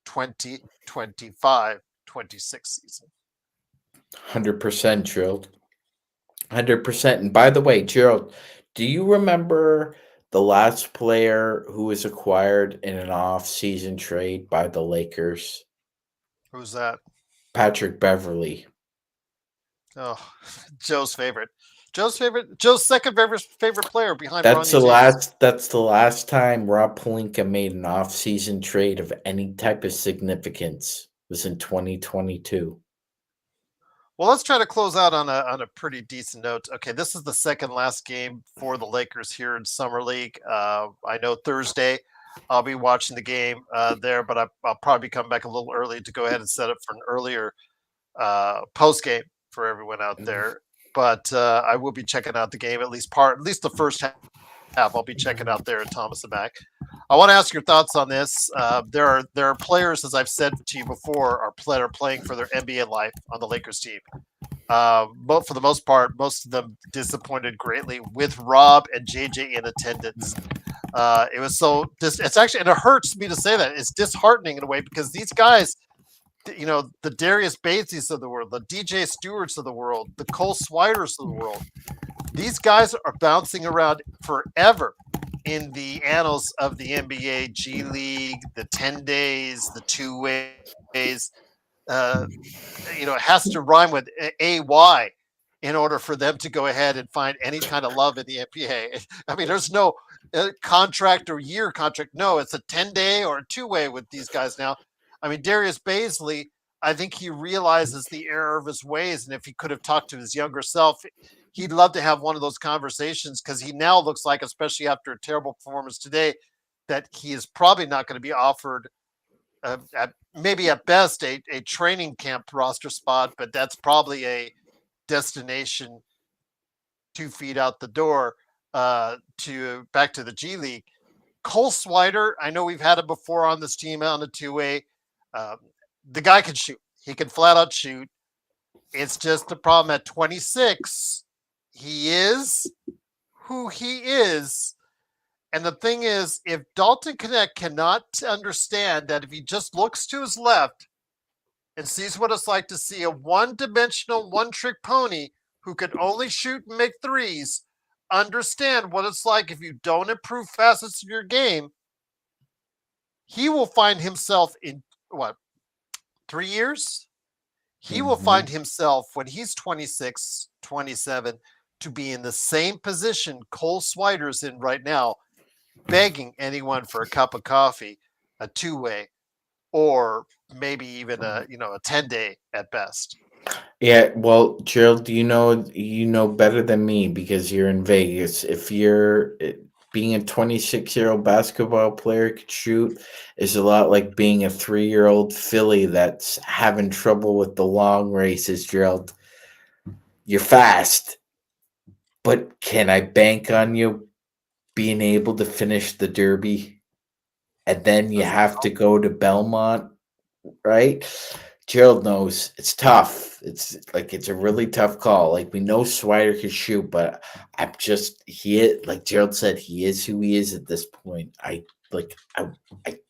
2025-26 season. 100%, Gerald. 100%. And by the way, Gerald, do you remember the last player who was acquired in an off-season trade by the Lakers? Who's that? Patrick Beverley. Oh, Joe's favorite. Joe's second favorite player behind That's Bronny the James. last time Rob Pelinka made an off-season trade of any type of significance was in 2022. Well, let's try to close out on a pretty decent note. Okay, this is the second last game for the Lakers here in Summer League. I know Thursday I'll be watching the game there, but I'll probably come back a little early to go ahead and set up for an earlier post game for everyone out there. But I will be checking out the game at least the first half. I'll be checking out there at Thomas and Mack. I want to ask your thoughts on this. There are players, as I've said to you before, are playing for their NBA life on the Lakers team. But for the most part, most of them disappointed greatly with Rob and JJ in attendance. It was it's actually, and it hurts me to say that, it's disheartening in a way because these guys, the Darius Bateses of the world, the DJ Stewarts of the world, the Cole Swiders of the world, these guys are bouncing around forever in the annals of the NBA, G League, the 10 days, the 2 ways. It has to rhyme with AY in order for them to go ahead and find any kind of love in the NBA. I mean, there's no contract or year contract. No, it's a 10-day or a 2-way with these guys now. I mean, Darius Baisley, I think he realizes the error of his ways. And if he could have talked to his younger self, he'd love to have one of those conversations because he now looks like, especially after a terrible performance today, that he is probably not going to be offered maybe at best a training camp roster spot, but that's probably a destination 2 feet out the door to back to the G League. Cole Swider, I know we've had him before on this team on the 2-way. The guy can shoot. He can flat out shoot. It's just the problem at 26. He is who he is. And the thing is, if Dalton Knecht cannot understand that if he just looks to his left and sees what it's like to see a one-dimensional, one-trick pony who can only shoot and make threes, understand what it's like if you don't improve facets of your game, he will find himself in, 3 years? He will find himself when he's 26, 27, to be in the same position Cole Swider's in right now, begging anyone for a cup of coffee, a 2-way, or maybe even a 10-day at best. Yeah, well, Gerald, you know better than me because you're in Vegas. If you're being a 26-year-old basketball player could shoot is a lot like being a 3-year-old filly that's having trouble with the long races, Gerald. You're fast, but can I bank on you being able to finish the Derby? And then you have to go to Belmont, right? Gerald knows it's tough. It's a really tough call. Like, we know Swider can shoot, but like Gerald said, he is who he is at this point. I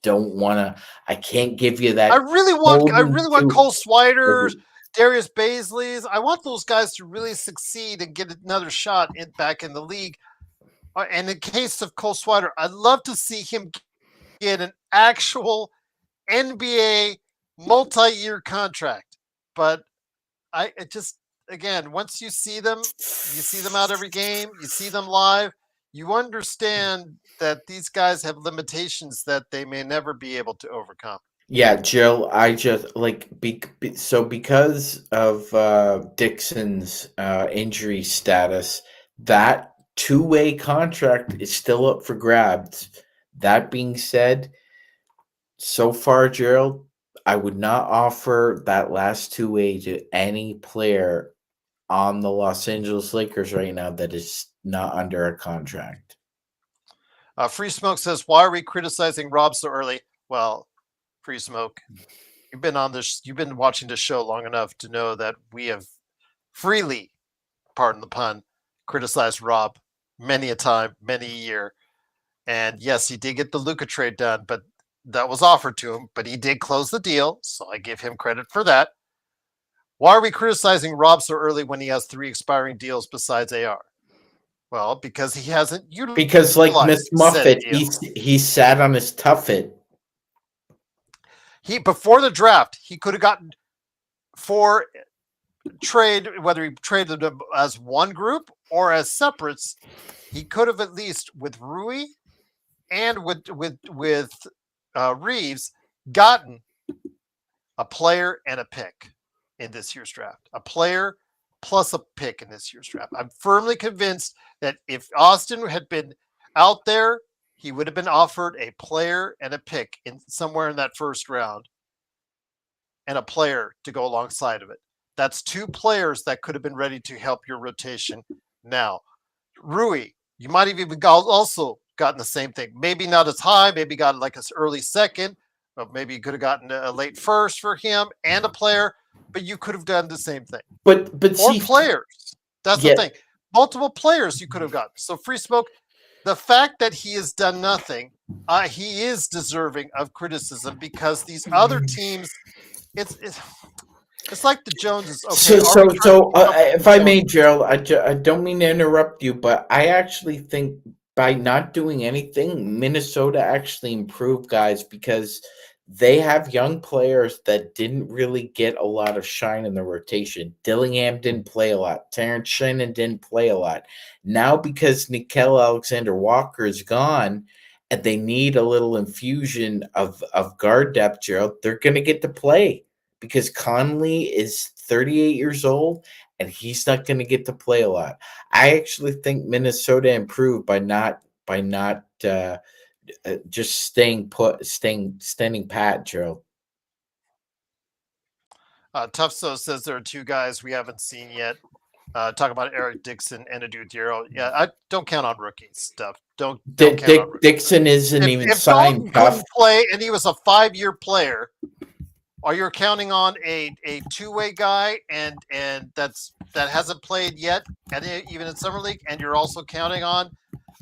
don't want to. I can't give you that. I really want Cole Swider, Darius Baisley's. I want those guys to really succeed and get another shot back in the league. And in case of Cole Swider, I'd love to see him get an actual NBA multi-year contract. But once you see them out every game, you see them live, you understand that these guys have limitations that they may never be able to overcome. Yeah, Jill, I just because of Dixon's injury status, that 2-way contract is still up for grabs. That being said, so far, Gerald, I would not offer that last two-way to any player on the Los Angeles Lakers right now that is not under a contract. Free Smoke says, "Why are we criticizing Rob so early?" Well, Free Smoke, you've been on this. You've been watching this show long enough to know that we have freely, pardon the pun, criticized Rob many a time, many a year. And yes, he did get the Luka trade done, but that was offered to him. But he did close the deal, so I give him credit for that. Why are we criticizing Rob so early when he has 3 expiring deals besides AR? Well, because he hasn't utilized Because like Miss said Muffet, deal. he sat on his tuffet. He before the draft, he could have gotten 4 trade, whether he traded them as one group or as separates. He could have at least with Rui and with Reeves gotten a player and a pick in this year's draft. A player plus a pick in this year's draft. I'm firmly convinced that if Austin had been out there, he would have been offered a player and a pick in somewhere in that first round and a player to go alongside of it. That's 2 players that could have been ready to help your rotation now. Rui, you might have even also gotten the same thing. Maybe not as high, maybe got like an early second, or maybe you could have gotten a late first for him and a player, but you could have done the same thing. But or see, players. That's the thing. Multiple players you could have gotten. So Free Smoke, the fact that he has done nothing, he is deserving of criticism because these other teams, it's like the Joneses. Okay, so if I may, Gerald, I don't mean to interrupt you, but I actually think by not doing anything, Minnesota actually improved, guys, because they have young players that didn't really get a lot of shine in the rotation. Dillingham didn't play a lot. Terrence Shannon didn't play a lot. Now, because Nickeil Alexander-Walker is gone and they need a little infusion of guard depth, Gerald, they're going to get to play because Conley is 38 years old and he's not going to get to play a lot. I actually think Minnesota improved by not just staying put, standing pat, Gerald. Tough So says there are 2 guys we haven't seen yet. Talk about Eric Dixon and Adu Diarra. Yeah, I don't count on rookie stuff. Don't count on rookies. Dixon isn't even signed. If Dalton couldn't play and he was a 5-year player, are you counting on a 2-way guy and that hasn't played yet, and even in summer league, and you're also counting on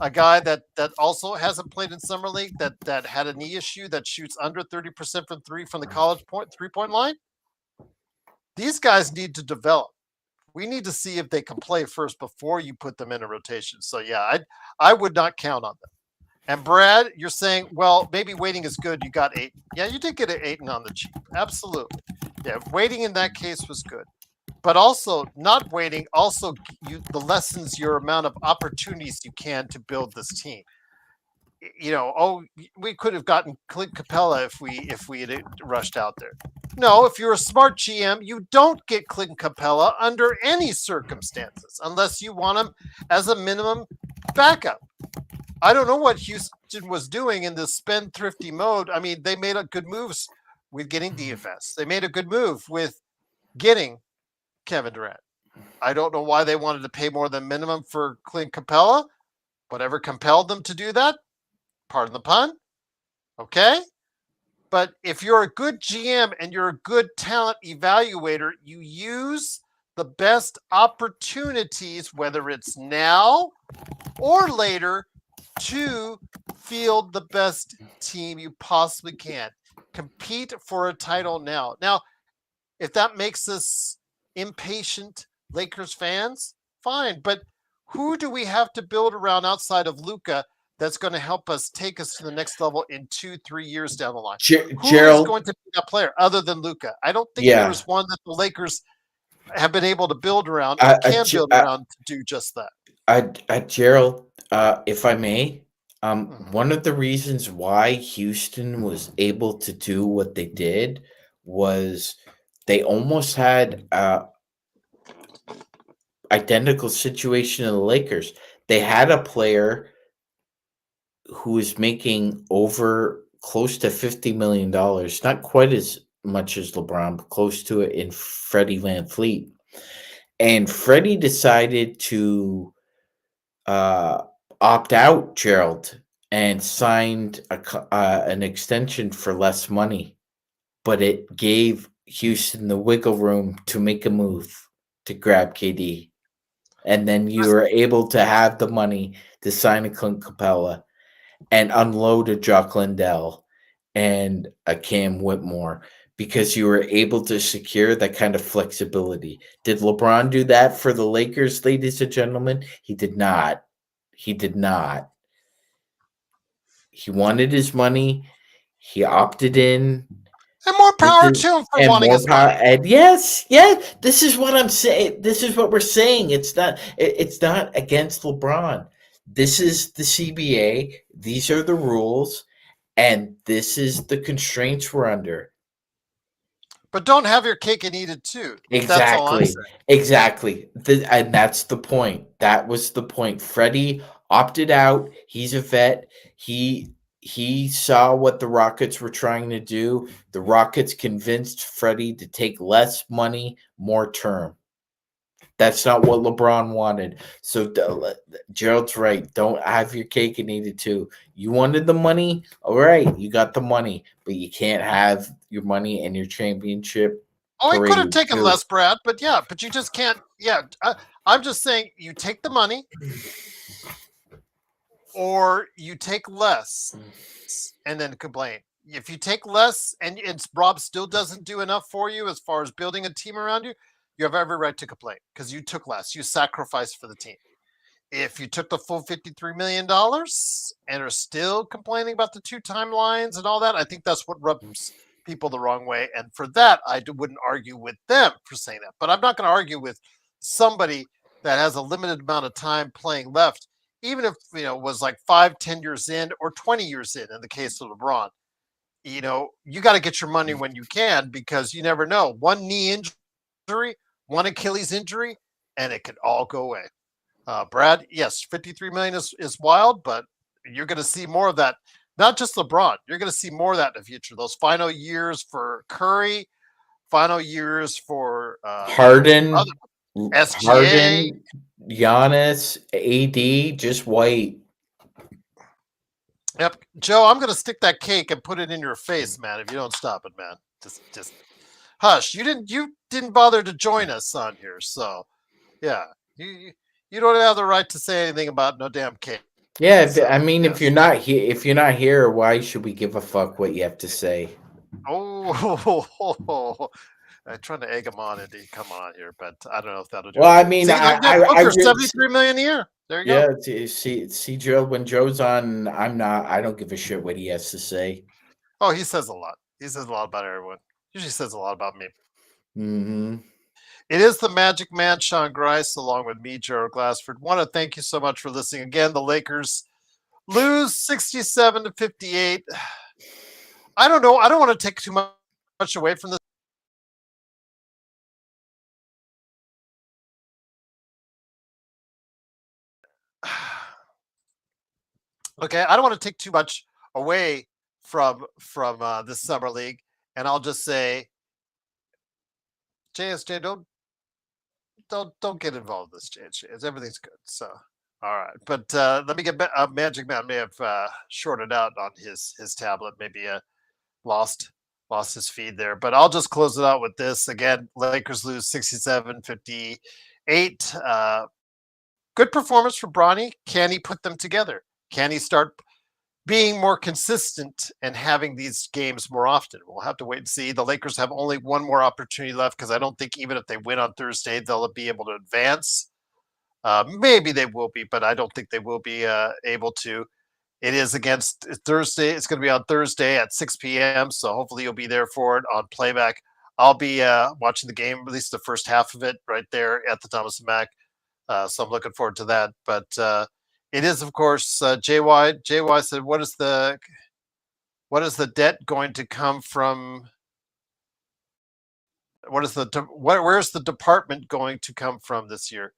a guy that also hasn't played in summer league that had a knee issue that shoots under 30% from 3 from the college 3-point line? These guys need to develop. We need to see if they can play first before you put them in a rotation. So yeah, I would not count on them. And Brad, you're saying, well, maybe waiting is good. You got 8. Yeah, you did get an 8 on the cheap. Absolutely. Yeah, waiting in that case was good. But also, not waiting also the lessens your amount of opportunities you can to build this team. We could have gotten Clint Capella if we had rushed out there. No, if you're a smart GM, you don't get Clint Capella under any circumstances unless you want him as a minimum backup. I don't know what Houston was doing in this spendthrifty mode. I mean, they made a good moves with getting DFS. They made a good move with getting Kevin Durant. I don't know why they wanted to pay more than minimum for Clint Capella. Whatever compelled them to do that, pardon the pun. Okay? But if you're a good GM and you're a good talent evaluator, you use the best opportunities, whether it's now or later, to field the best team you possibly can. Compete for a title now. Now, if that makes us impatient Lakers fans, fine. But who do we have to build around outside of Luka that's going to help us take us to the next level in 2-3 years down the line? Who is going to be that player other than Luka? I don't think there's one that the Lakers have been able to build around or can build around to do just that. Gerald, if I may, one of the reasons why Houston was able to do what they did was they almost had identical situation in the Lakers. They had a player who was making over close to $50 million, not quite as much as LeBron, but close to it in Freddie VanVleet. And Freddie decided to opt out, Gerald, and signed an extension for less money, but it gave Houston the wiggle room to make a move to grab KD. And then you were able to have the money to sign a Clint Capella and unload a Jock Lindell and a Cam Whitmore because you were able to secure that kind of flexibility. Did LeBron do that for the Lakers, ladies and gentlemen? He did not. He did not. He wanted his money. He opted in. And more power to him for And wanting more his power. money. And yes, this is what I'm saying. This is what we're saying. It's not against LeBron. This is the CBA. These are the rules, and this is the constraints we're under. But don't have your cake and eat it too. That's all I'm saying. Exactly. And that's the point. That was the point. Freddie opted out. He's a vet. He saw what the Rockets were trying to do. The Rockets convinced Freddie to take less money, more term. That's not what LeBron wanted. So Gerald's right. Don't have your cake and eat it too. You wanted the money? All right, you got the money, but you can't have your money and your championship. Oh, he could have taken less, Brad, but you just can't. Yeah, I'm just saying you take the money or you take less and then complain. If you take less and Rob still doesn't do enough for you as far as building a team around you, you have every right to complain because you took less. You sacrificed for the team. If you took the full $53 million and are still complaining about the 2 timelines and all that, I think that's what rubs people the wrong way. And for that, I wouldn't argue with them for saying that. But I'm not going to argue with somebody that has a limited amount of time playing left, even if, it was like 5-10 years in or 20 years in the case of LeBron. You got to get your money when you can because you never know. One knee injury, one Achilles injury, and it could all go away. Brad, yes, 53 million is wild, but you're going to see more of that. Not just LeBron. You're going to see more of that in the future. Those final years for Curry, final years for Harden, SGA. Giannis, AD, just wait. Yep, Joe, I'm going to stick that cake and put it in your face, man. If you don't stop it, man, just hush. You didn't bother to join us on here, so yeah, you don't have the right to say anything about no damn cake. Yeah, so, I mean, yes. if you're not here, why should we give a fuck what you have to say? Oh, I'm trying to egg him on, and come on here, but I don't know if that'll do. Well, I mean, I 73 million a year. There you go. Yeah, see, Joe. When Joe's on, I don't give a shit what he has to say. Oh, he says a lot. He says a lot about everyone. Usually says a lot about me. Mm-hmm. It is the Magic Man, Sean Grice, along with me, Gerald Glassford. Want to thank you so much for listening. Again, the Lakers lose 67-58. I don't know. I don't want to take too much away from this. Okay, I don't want to take too much away from this summer league, and I'll just say, JSJ, don't get involved in this, JSJ. Everything's good. So, all right, but let me get Magic Man may have shorted out on his tablet, maybe lost his feed there, but I'll just close it out with this again. Lakers lose 67-58. Good performance for Bronny. Can he put them together? Can he start being more consistent and having these games more often? We'll have to wait and see. The Lakers have only one more opportunity left because I don't think even if they win on Thursday, they'll be able to advance. Maybe they will be, but I don't think they will be able to. It is against Thursday. It's going to be on Thursday at 6 p.m. So hopefully you'll be there for it on playback. I'll be watching the game, at least the first half of it, right there at the Thomas and Mack. So I'm looking forward to that. But it is, of course, JY. JY said, "What is the debt going to come from? Where's the department going to come from this year?"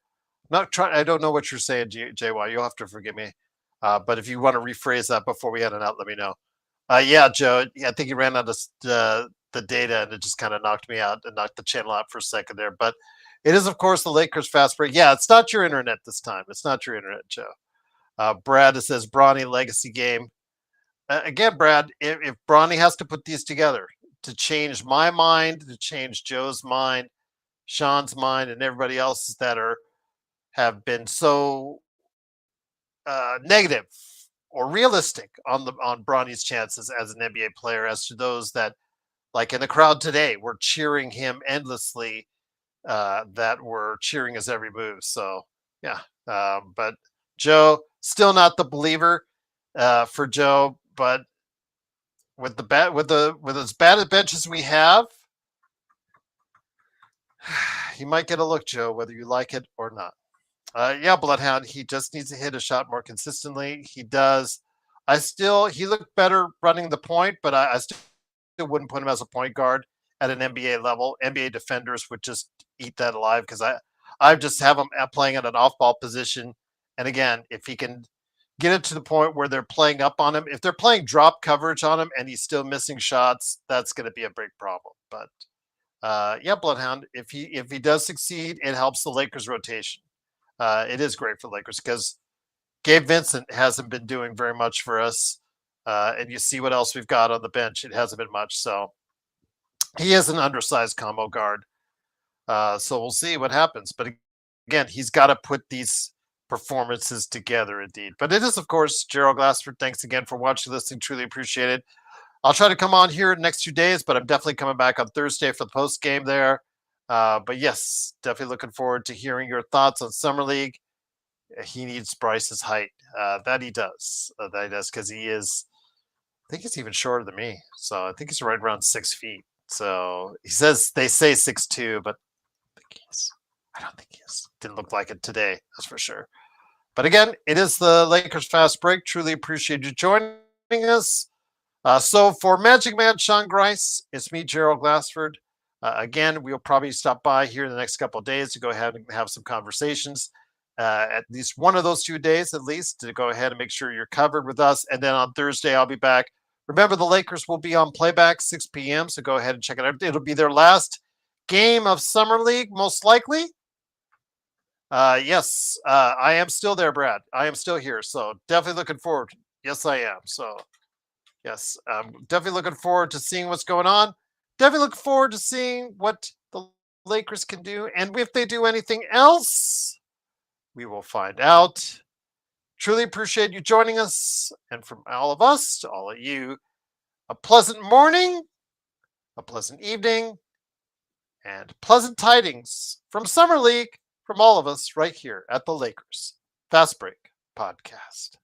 Not trying. I don't know what you're saying, JY. You'll have to forgive me. But if you want to rephrase that before we head on out, let me know. Yeah, Joe. I think he ran out of the the data, and it just kind of knocked me out and knocked the channel out for a second there. But it is, of course, the Lakers fast break. Yeah, it's not your internet this time. It's not your internet, Joe. Brad says Bronny legacy game. Again, Brad, if Bronny has to put these together to change my mind, to change Joe's mind, Sean's mind, and everybody else's that have been so negative or realistic on Bronny's chances as an NBA player, as to those that, like in the crowd today, were cheering him endlessly, that were cheering his every move. So yeah, but Joe still not the believer for Joe, but with as bad a bench as we have, you might get a look, Joe, whether you like it or not. Yeah, Bloodhound, he just needs to hit a shot more consistently. He does. He looked better running the point, but I still wouldn't put him as a point guard at an NBA level. NBA defenders would just eat that alive, because I just have him playing at an off-ball position. And again, if he can get it to the point where they're playing up on him, if they're playing drop coverage on him and he's still missing shots, that's going to be a big problem. But yeah, Bloodhound, if he does succeed, it helps the Lakers rotation. It is great for the Lakers, because Gabe Vincent hasn't been doing very much for us. And you see what else we've got on the bench. It hasn't been much. So he is an undersized combo guard. So we'll see what happens. But again, he's got to put these performances together, indeed. But it is, of course, Gerald Glassford. Thanks again for watching, listening. Truly appreciate it. I'll try to come on here in the next 2 days, but I'm definitely coming back on Thursday for the post game there. But yes, definitely looking forward to hearing your thoughts on Summer League. He needs Bryce's height. That he does. Because he is, I think he's even shorter than me. So I think he's right around 6 feet. So they say 6'2", but I don't think he is. Didn't look like it today, that's for sure. But again, it is the Lakers fast break. Truly appreciate you joining us. So for MagicMan, Sean Grice, it's me, Gerald Glassford. Again, we'll probably stop by here in the next couple of days to go ahead and have some conversations. At least one of those 2 days, at least, to go ahead and make sure you're covered with us. And then on Thursday, I'll be back. Remember, the Lakers will be on playback 6 p.m., so go ahead and check it out. It'll be their last game of Summer League, most likely. Yes, I am still there, Brad. I am still here, so definitely looking forward. Yes, I am. So, yes, I'm definitely looking forward to seeing what's going on. Definitely looking forward to seeing what the Lakers can do, and if they do anything else, we will find out. Truly appreciate you joining us, and from all of us to all of you, a pleasant morning, a pleasant evening, and pleasant tidings from Summer League from all of us right here at the Lakers Fast Break Podcast.